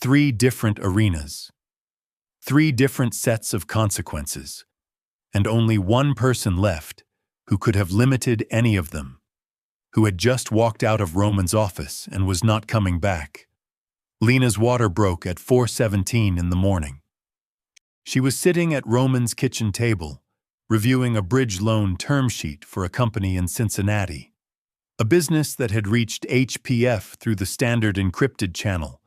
3 different arenas, 3 different sets of consequences, and only one person left who could have limited any of them, who had just walked out of Roman's office and was not coming back. Lena's water broke at 4:17 in the morning. She was sitting at Roman's kitchen table, reviewing a bridge loan term sheet for a company in Cincinnati, a business that had reached HPF through the standard encrypted channel,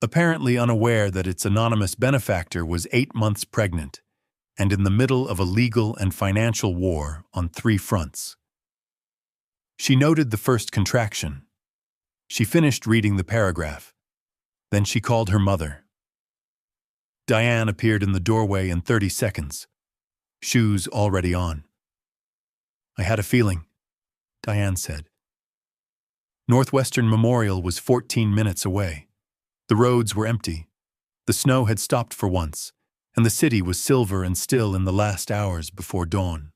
apparently unaware that its anonymous benefactor was 8 months pregnant and in the middle of a legal and financial war on 3 fronts. She noted the first contraction. She finished reading the paragraph. Then she called her mother. Diane appeared in the doorway in 30 seconds, shoes already on. "I had a feeling," Diane said. Northwestern Memorial was 14 minutes away. The roads were empty. The snow had stopped for once, and the city was silver and still in the last hours before dawn.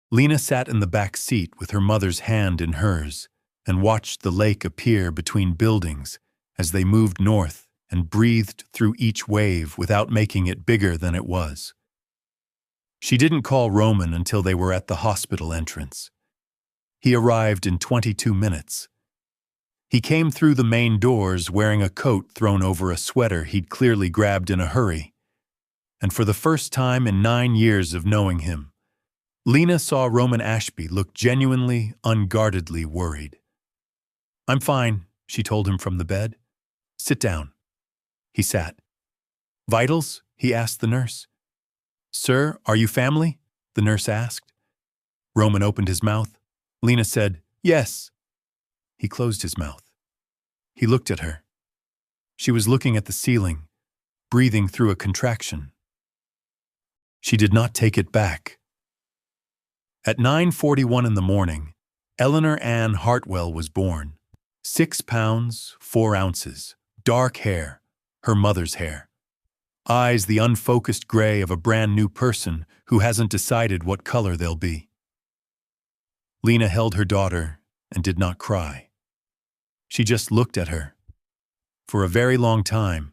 Lena sat in the back seat with her mother's hand in hers and watched the lake appear between buildings as they moved north and breathed through each wave without making it bigger than it was. She didn't call Roman until they were at the hospital entrance. He arrived in 22 minutes. He came through the main doors wearing a coat thrown over a sweater he'd clearly grabbed in a hurry. And for the first time in 9 years of knowing him, Lena saw Roman Ashby look genuinely, unguardedly worried. "I'm fine," she told him from the bed. "Sit down." He sat. "Vitals?" he asked the nurse. "Sir, are you family?" the nurse asked. Roman opened his mouth. Lena said, "Yes." He closed his mouth. He looked at her. She was looking at the ceiling, breathing through a contraction. She did not take it back. At 9:41 in the morning, Eleanor Ann Hartwell was born. 6 pounds, 4 ounces, dark hair, her mother's hair. Eyes the unfocused gray of a brand new person who hasn't decided what color they'll be. Lena held her daughter and did not cry. She just looked at her. For a very long time,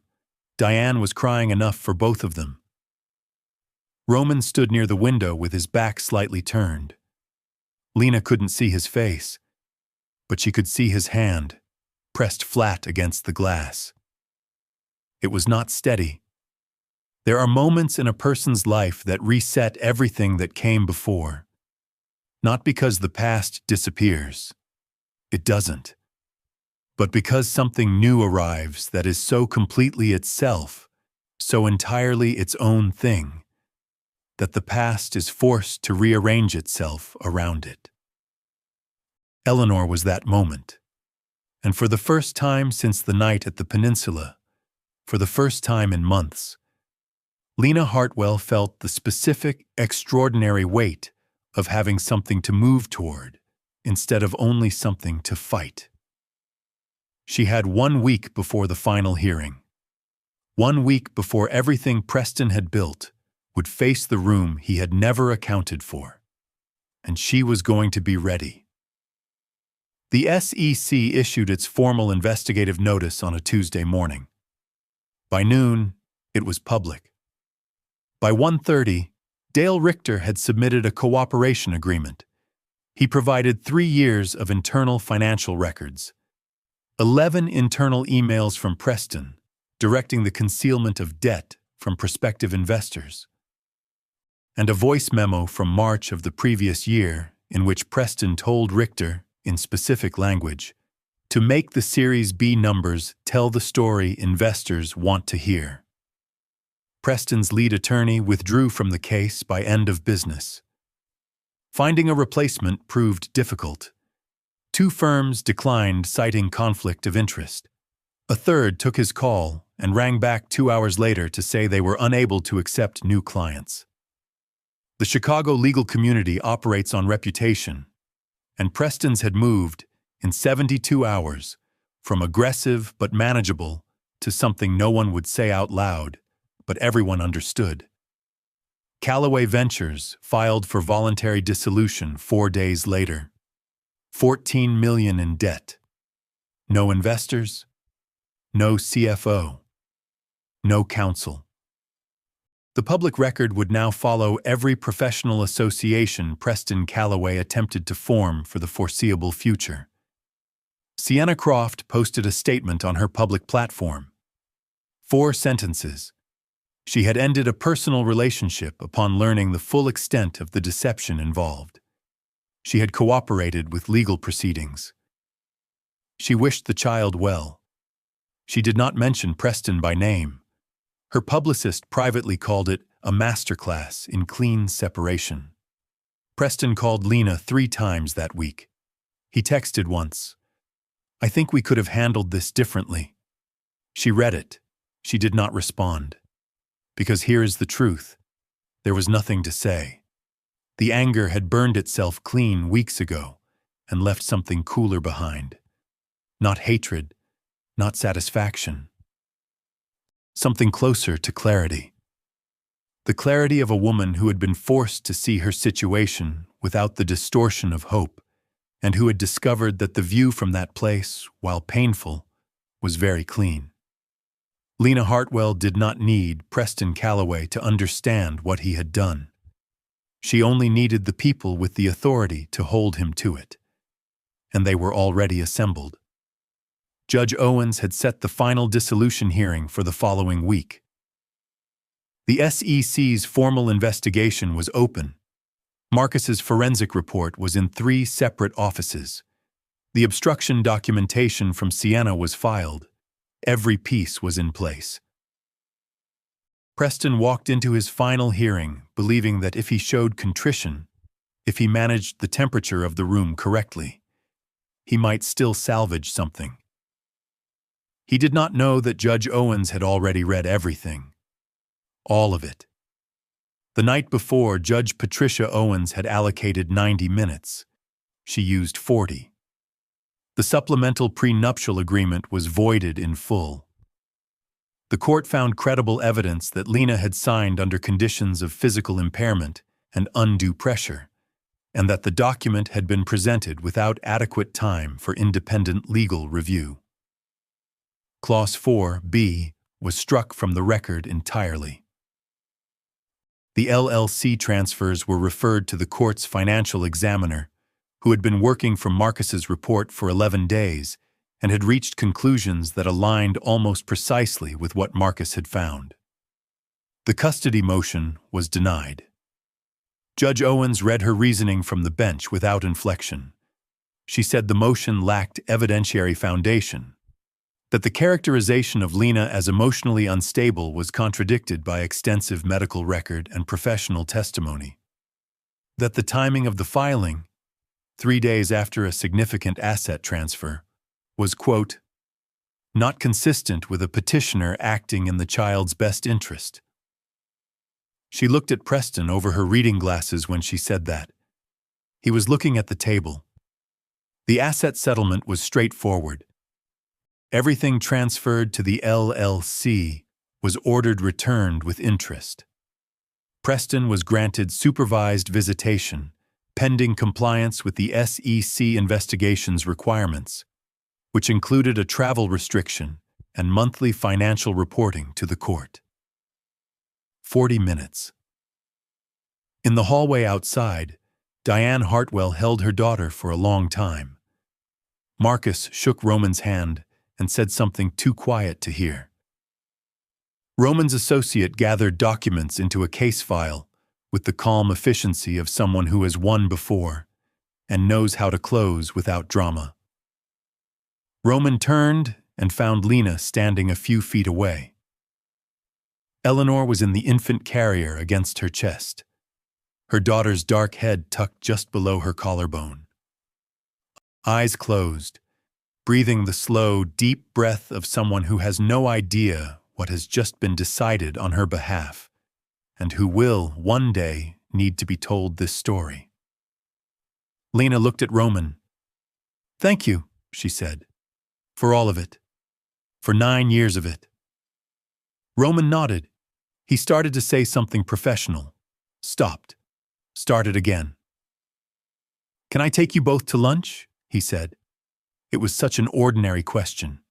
Diane was crying enough for both of them. Roman stood near the window with his back slightly turned. Lena couldn't see his face, but she could see his hand, pressed flat against the glass. It was not steady. There are moments in a person's life that reset everything that came before. Not because the past disappears. It doesn't. But because something new arrives that is so completely itself, so entirely its own thing, that the past is forced to rearrange itself around it. Eleanor was that moment. And for the first time since the night at the peninsula, for the first time in months, Lena Hartwell felt the specific, extraordinary weight of having something to move toward instead of only something to fight. She had 1 week before the final hearing. 1 week before everything Preston had built would face the room he had never accounted for. And she was going to be ready. The SEC issued its formal investigative notice on a Tuesday morning. By noon, it was public. By 1:30, Dale Richter had submitted a cooperation agreement. He provided 3 years of internal financial records, 11 internal emails from Preston directing the concealment of debt from prospective investors, and a voice memo from March of the previous year in which Preston told Richter, in specific language, to make the Series B numbers tell the story investors want to hear. Preston's lead attorney withdrew from the case by end of business. Finding a replacement proved difficult. 2 firms declined, citing conflict of interest. A third took his call and rang back 2 hours later to say they were unable to accept new clients. The Chicago legal community operates on reputation, and Preston's had moved, in 72 hours, from aggressive but manageable to something no one would say out loud, but everyone understood. Callaway Ventures filed for voluntary dissolution 4 days later. $14 million in debt. No investors, no CFO, no counsel. The public record would now follow every professional association Preston Callaway attempted to form for the foreseeable future. Sienna Croft posted a statement on her public platform. 4 sentences. She had ended a personal relationship upon learning the full extent of the deception involved. She had cooperated with legal proceedings. She wished the child well. She did not mention Preston by name. Her publicist privately called it a masterclass in clean separation. Preston called Lena 3 times that week. He texted once, "I think we could have handled this differently." She read it. She did not respond. Because here is the truth. There was nothing to say. The anger had burned itself clean weeks ago and left something cooler behind. Not hatred, not satisfaction. Something closer to clarity. The clarity of a woman who had been forced to see her situation without the distortion of hope, and who had discovered that the view from that place, while painful, was very clean. Lena Hartwell did not need Preston Callaway to understand what he had done. She only needed the people with the authority to hold him to it. And they were already assembled. Judge Owens had set the final dissolution hearing for the following week. The SEC's formal investigation was open. Marcus's forensic report was in 3 separate offices. The obstruction documentation from Sienna was filed. Every piece was in place. Preston walked into his final hearing believing that if he showed contrition, if he managed the temperature of the room correctly, he might still salvage something. He did not know that Judge Owens had already read everything. All of it. The night before, Judge Patricia Owens had allocated 90 minutes. She used 40. The supplemental prenuptial agreement was voided in full. The court found credible evidence that Lena had signed under conditions of physical impairment and undue pressure, and that the document had been presented without adequate time for independent legal review. Clause 4(b) was struck from the record entirely. The LLC transfers were referred to the court's financial examiner, who had been working from Marcus's report for 11 days and had reached conclusions that aligned almost precisely with what Marcus had found. The custody motion was denied. Judge Owens read her reasoning from the bench without inflection. She said the motion lacked evidentiary foundation, that the characterization of Lena as emotionally unstable was contradicted by extensive medical record and professional testimony, that the timing of the filing, 3 days after a significant asset transfer, was, quote, not consistent with a petitioner acting in the child's best interest. She looked at Preston over her reading glasses when she said that. He was looking at the table. The asset settlement was straightforward. Everything transferred to the LLC was ordered returned with interest. Preston was granted supervised visitation, pending compliance with the SEC investigation's requirements, which included a travel restriction and monthly financial reporting to the court. 40 minutes. In the hallway outside, Diane Hartwell held her daughter for a long time. Marcus shook Roman's hand and said something too quiet to hear. Roman's associate gathered documents into a case file with the calm efficiency of someone who has won before and knows how to close without drama. Roman turned and found Lena standing a few feet away. Eleanor was in the infant carrier against her chest, her daughter's dark head tucked just below her collarbone. eyes closed, breathing the slow, deep breath of someone who has no idea what has just been decided on her behalf, and who will, one day, need to be told this story. Lena looked at Roman. "Thank you," she said, "for all of it. For 9 years of it." Roman nodded. He started to say something professional. Stopped. Started again. "Can I take you both to lunch?" he said. It was such an ordinary question.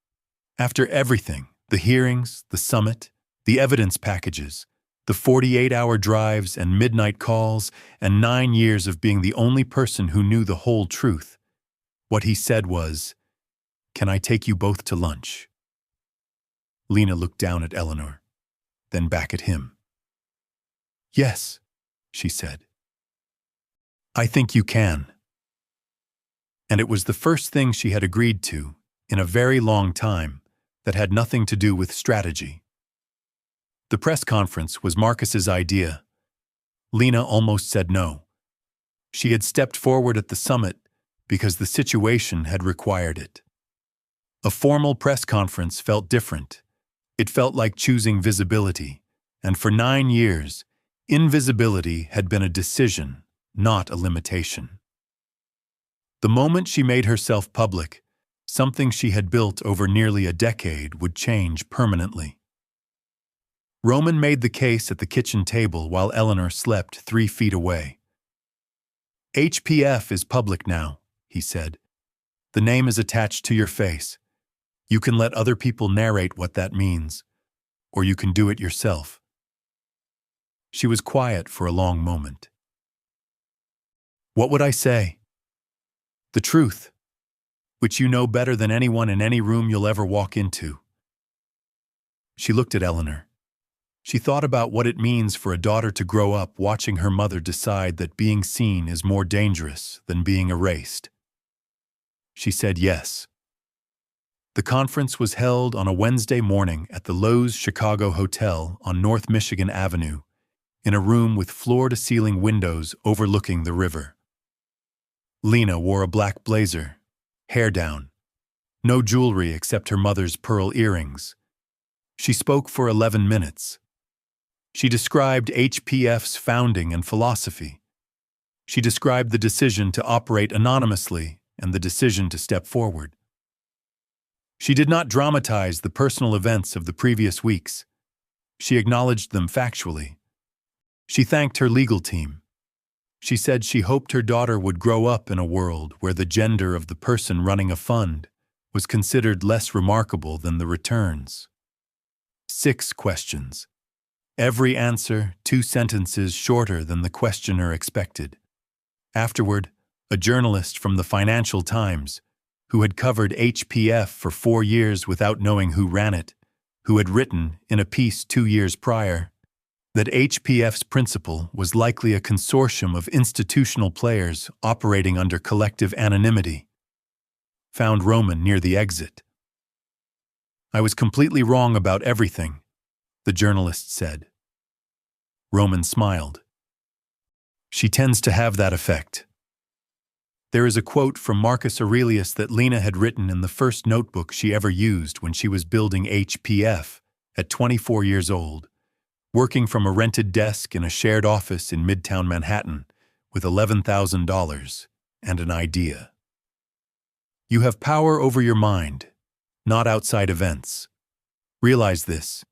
After everything, the hearings, the summit, the evidence packages, the 48-hour drives and midnight calls, and 9 years of being the only person who knew the whole truth, what he said was, "Can I take you both to lunch?" Lena looked down at Eleanor, then back at him. "Yes," she said. "I think you can." And it was the first thing she had agreed to, in a very long time, that had nothing to do with strategy. The press conference was Marcus's idea. Lena almost said no. She had stepped forward at the summit because the situation had required it. A formal press conference felt different. It felt like choosing visibility, and for 9 years, invisibility had been a decision, not a limitation. The moment she made herself public, something she had built over nearly a decade would change permanently. Roman made the case at the kitchen table while Eleanor slept 3 feet away. "HPF is public now," he said. "The name is attached to your face. You can let other people narrate what that means, or you can do it yourself." She was quiet for a long moment. "What would I say?" "The truth, which you know better than anyone in any room you'll ever walk into." She looked at Eleanor. She thought about what it means for a daughter to grow up watching her mother decide that being seen is more dangerous than being erased. She said yes. The conference was held on a Wednesday morning at the Loews Chicago Hotel on North Michigan Avenue, in a room with floor-to-ceiling windows overlooking the river. Lena wore a black blazer, hair down, no jewelry except her mother's pearl earrings. She spoke for 11 minutes. She described HPF's founding and philosophy. She described the decision to operate anonymously and the decision to step forward. She did not dramatize the personal events of the previous weeks. She acknowledged them factually. She thanked her legal team. She said she hoped her daughter would grow up in a world where the gender of the person running a fund was considered less remarkable than the returns. 6 questions. Every answer 2 sentences shorter than the questioner expected. Afterward, a journalist from the Financial Times, who had covered HPF for 4 years without knowing who ran it, who had written, in a piece 2 years prior, that HPF's principle was likely a consortium of institutional players operating under collective anonymity, found Roman near the exit. "I was completely wrong about everything," the journalist said. Roman smiled. "She tends to have that effect." There is a quote from Marcus Aurelius that Lena had written in the first notebook she ever used when she was building HPF at 24 years old, working from a rented desk in a shared office in Midtown Manhattan with $11,000 and an idea. "You have power over your mind, not outside events. Realize this,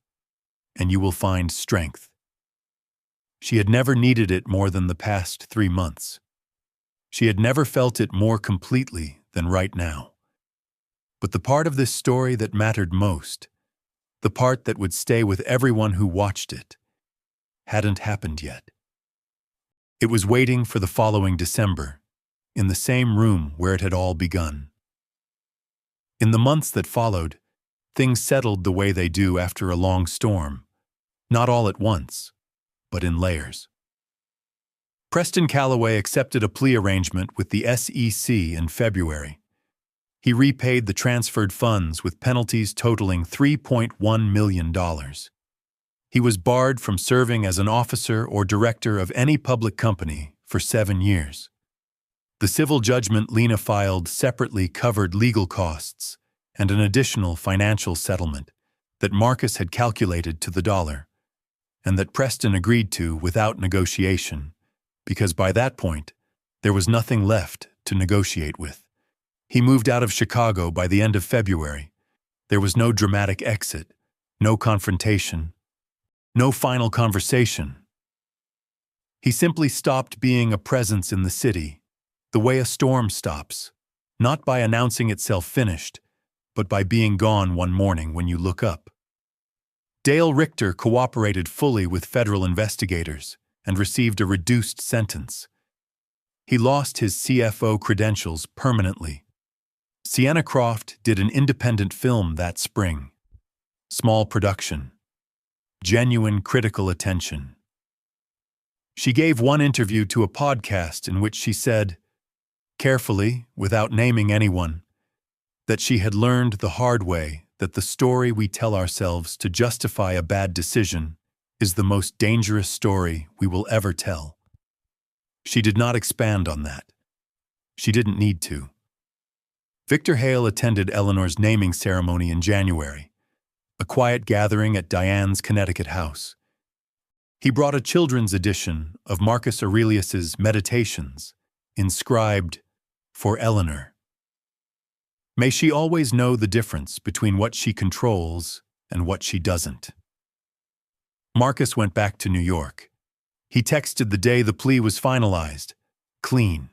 and you will find strength." She had never needed it more than the past 3 months. She had never felt it more completely than right now. But the part of this story that mattered most, the part that would stay with everyone who watched it, hadn't happened yet. It was waiting for the following December, in the same room where it had all begun. In the months that followed, things settled the way they do after a long storm, not all at once, but in layers. Preston Calloway accepted a plea arrangement with the SEC in February. He repaid the transferred funds with penalties totaling $3.1 million. He was barred from serving as an officer or director of any public company for 7 years. The civil judgment Lena filed separately covered legal costs and an additional financial settlement that Marcus had calculated to the dollar, and that Preston agreed to without negotiation, because by that point, there was nothing left to negotiate with. He moved out of Chicago by the end of February. There was no dramatic exit, no confrontation, no final conversation. He simply stopped being a presence in the city, the way a storm stops, not by announcing itself finished, but by being gone one morning when you look up. Dale Richter cooperated fully with federal investigators and received a reduced sentence. He lost his CFO credentials permanently. Sienna Croft did an independent film that spring. Small production. Genuine critical attention. She gave one interview to a podcast in which she said, carefully, without naming anyone, that she had learned the hard way that the story we tell ourselves to justify a bad decision is the most dangerous story we will ever tell. She did not expand on that. She didn't need to. Victor Hale attended Eleanor's naming ceremony in January, a quiet gathering at Diane's Connecticut house. He brought a children's edition of Marcus Aurelius's Meditations, inscribed, "For Eleanor." May she always know the difference between what she controls and what she doesn't. Marcus went back to New York. He texted the day the plea was finalized, clean.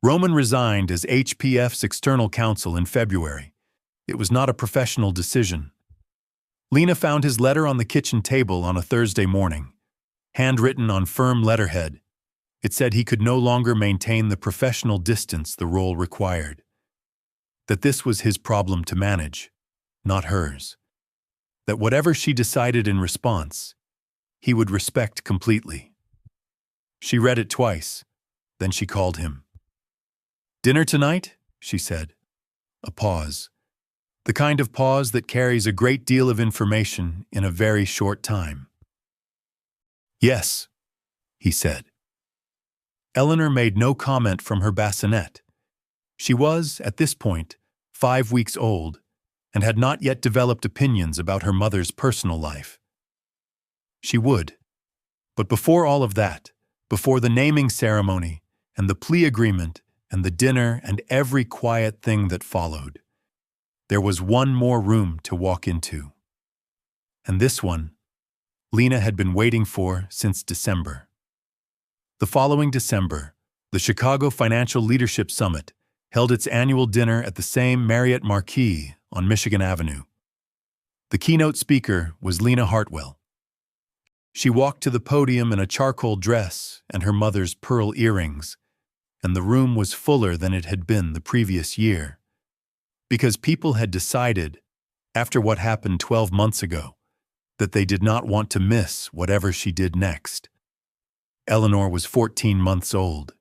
Roman resigned as HPF's external counsel in February. It was not a professional decision. Lena found his letter on the kitchen table on a Thursday morning, handwritten on firm letterhead. It said he could no longer maintain the professional distance the role required. That this was his problem to manage, not hers. That whatever she decided in response, he would respect completely. She read it twice, then she called him. "Dinner tonight?" she said. A pause. The kind of pause that carries a great deal of information in a very short time. "Yes," he said. Eleanor made no comment from her bassinet. She was, at this point, 5 weeks old and had not yet developed opinions about her mother's personal life. She would. But before all of that, before the naming ceremony and the plea agreement and the dinner and every quiet thing that followed, there was one more room to walk into. And this one, Lena had been waiting for since December. The following December, the Chicago Financial Leadership Summit held its annual dinner at the same Marriott Marquis on Michigan Avenue. The keynote speaker was Lena Hartwell. She walked to the podium in a charcoal dress and her mother's pearl earrings, and the room was fuller than it had been the previous year, because people had decided, after what happened 12 months ago, that they did not want to miss whatever she did next. Eleanor was 14 months old.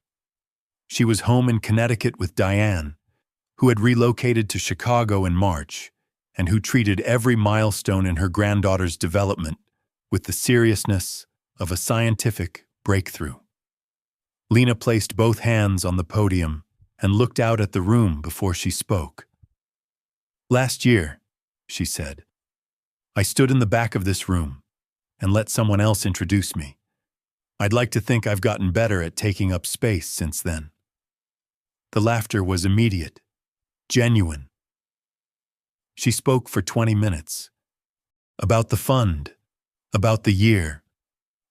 She was home in Connecticut with Diane, who had relocated to Chicago in March and who treated every milestone in her granddaughter's development with the seriousness of a scientific breakthrough. Lena placed both hands on the podium and looked out at the room before she spoke. "Last year," she said, "I stood in the back of this room and let someone else introduce me. I'd like to think I've gotten better at taking up space since then." The laughter was immediate, genuine. She spoke for 20 minutes. About the fund, about the year,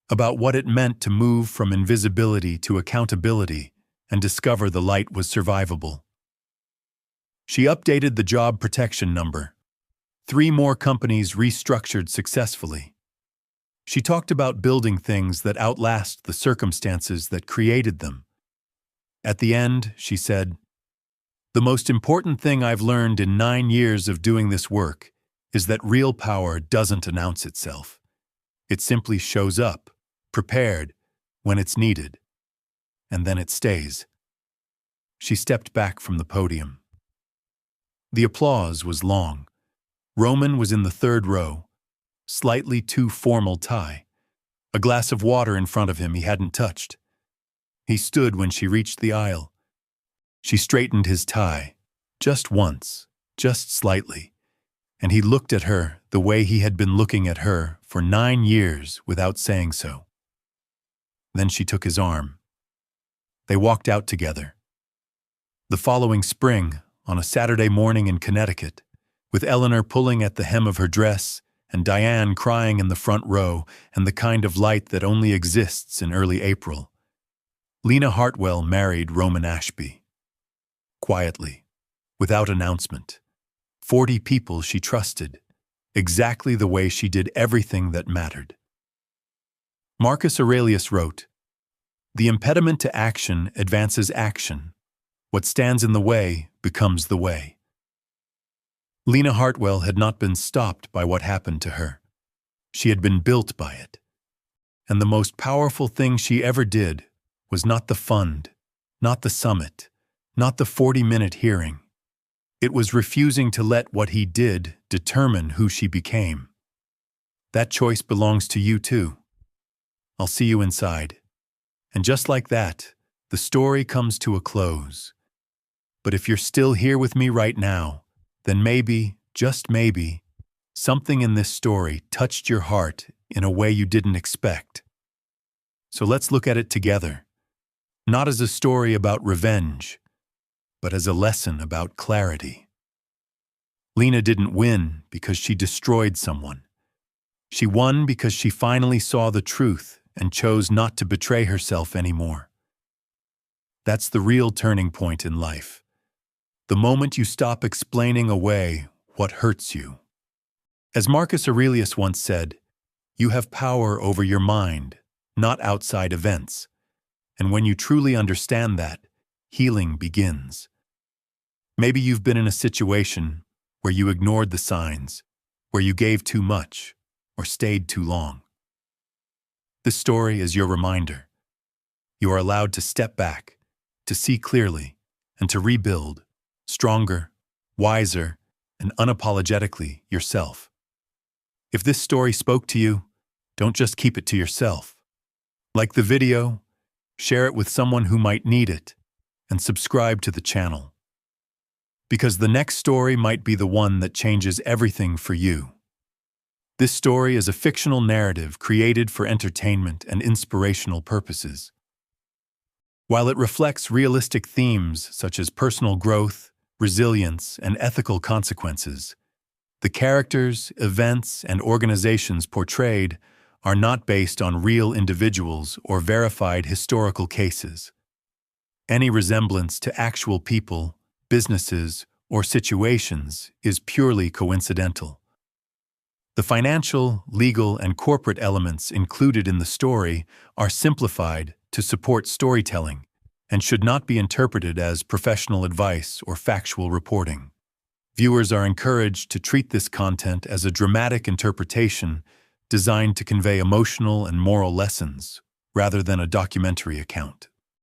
about what it meant to move from invisibility to accountability and discover the light was survivable. She updated the job protection number. 3 more companies restructured successfully. She talked about building things that outlast the circumstances that created them. At the end, she said, "The most important thing I've learned in 9 years of doing this work is that real power doesn't announce itself. It simply shows up, prepared, when it's needed, and then it stays." She stepped back from the podium. The applause was long. Roman was in the 3rd row, slightly too formal tie, a glass of water in front of him he hadn't touched. He stood when she reached the aisle. She straightened his tie, just once, just slightly, and he looked at her the way he had been looking at her for 9 years without saying so. Then she took his arm. They walked out together. The following spring, on a Saturday morning in Connecticut, with Eleanor pulling at the hem of her dress and Diane crying in the front row and the kind of light that only exists in early April, Lena Hartwell married Roman Ashby. Quietly, without announcement. 40 people she trusted, exactly the way she did everything that mattered. Marcus Aurelius wrote, "The impediment to action advances action. What stands in the way becomes the way." Lena Hartwell had not been stopped by what happened to her. She had been built by it. And the most powerful thing she ever did was not the fund, not the summit, not the 40-minute hearing. It was refusing to let what he did determine who she became. That choice belongs to you too. I'll see you inside. And just like that, the story comes to a close. But if you're still here with me right now, then maybe, just maybe, something in this story touched your heart in a way you didn't expect. So let's look at it together, not as a story about revenge, but as a lesson about clarity. Lena didn't win because she destroyed someone. She won because she finally saw the truth and chose not to betray herself anymore. That's the real turning point in life. The moment you stop explaining away what hurts you. As Marcus Aurelius once said, you have power over your mind, not outside events. And when you truly understand that, healing begins. Maybe you've been in a situation where you ignored the signs, where you gave too much, or stayed too long. This story is your reminder. You are allowed to step back, to see clearly, and to rebuild, stronger, wiser, and unapologetically yourself. If this story spoke to you, don't just keep it to yourself. Like the video, share it with someone who might need it, and subscribe to the channel. Because the next story might be the one that changes everything for you. This story is a fictional narrative created for entertainment and inspirational purposes. While it reflects realistic themes such as personal growth, resilience, and ethical consequences, the characters, events, and organizations portrayed are not based on real individuals or verified historical cases. Any resemblance to actual people, businesses, or situations is purely coincidental. The financial, legal, and corporate elements included in the story are simplified to support storytelling and should not be interpreted as professional advice or factual reporting. Viewers are encouraged to treat this content as a dramatic interpretation designed to convey emotional and moral lessons rather than a documentary account.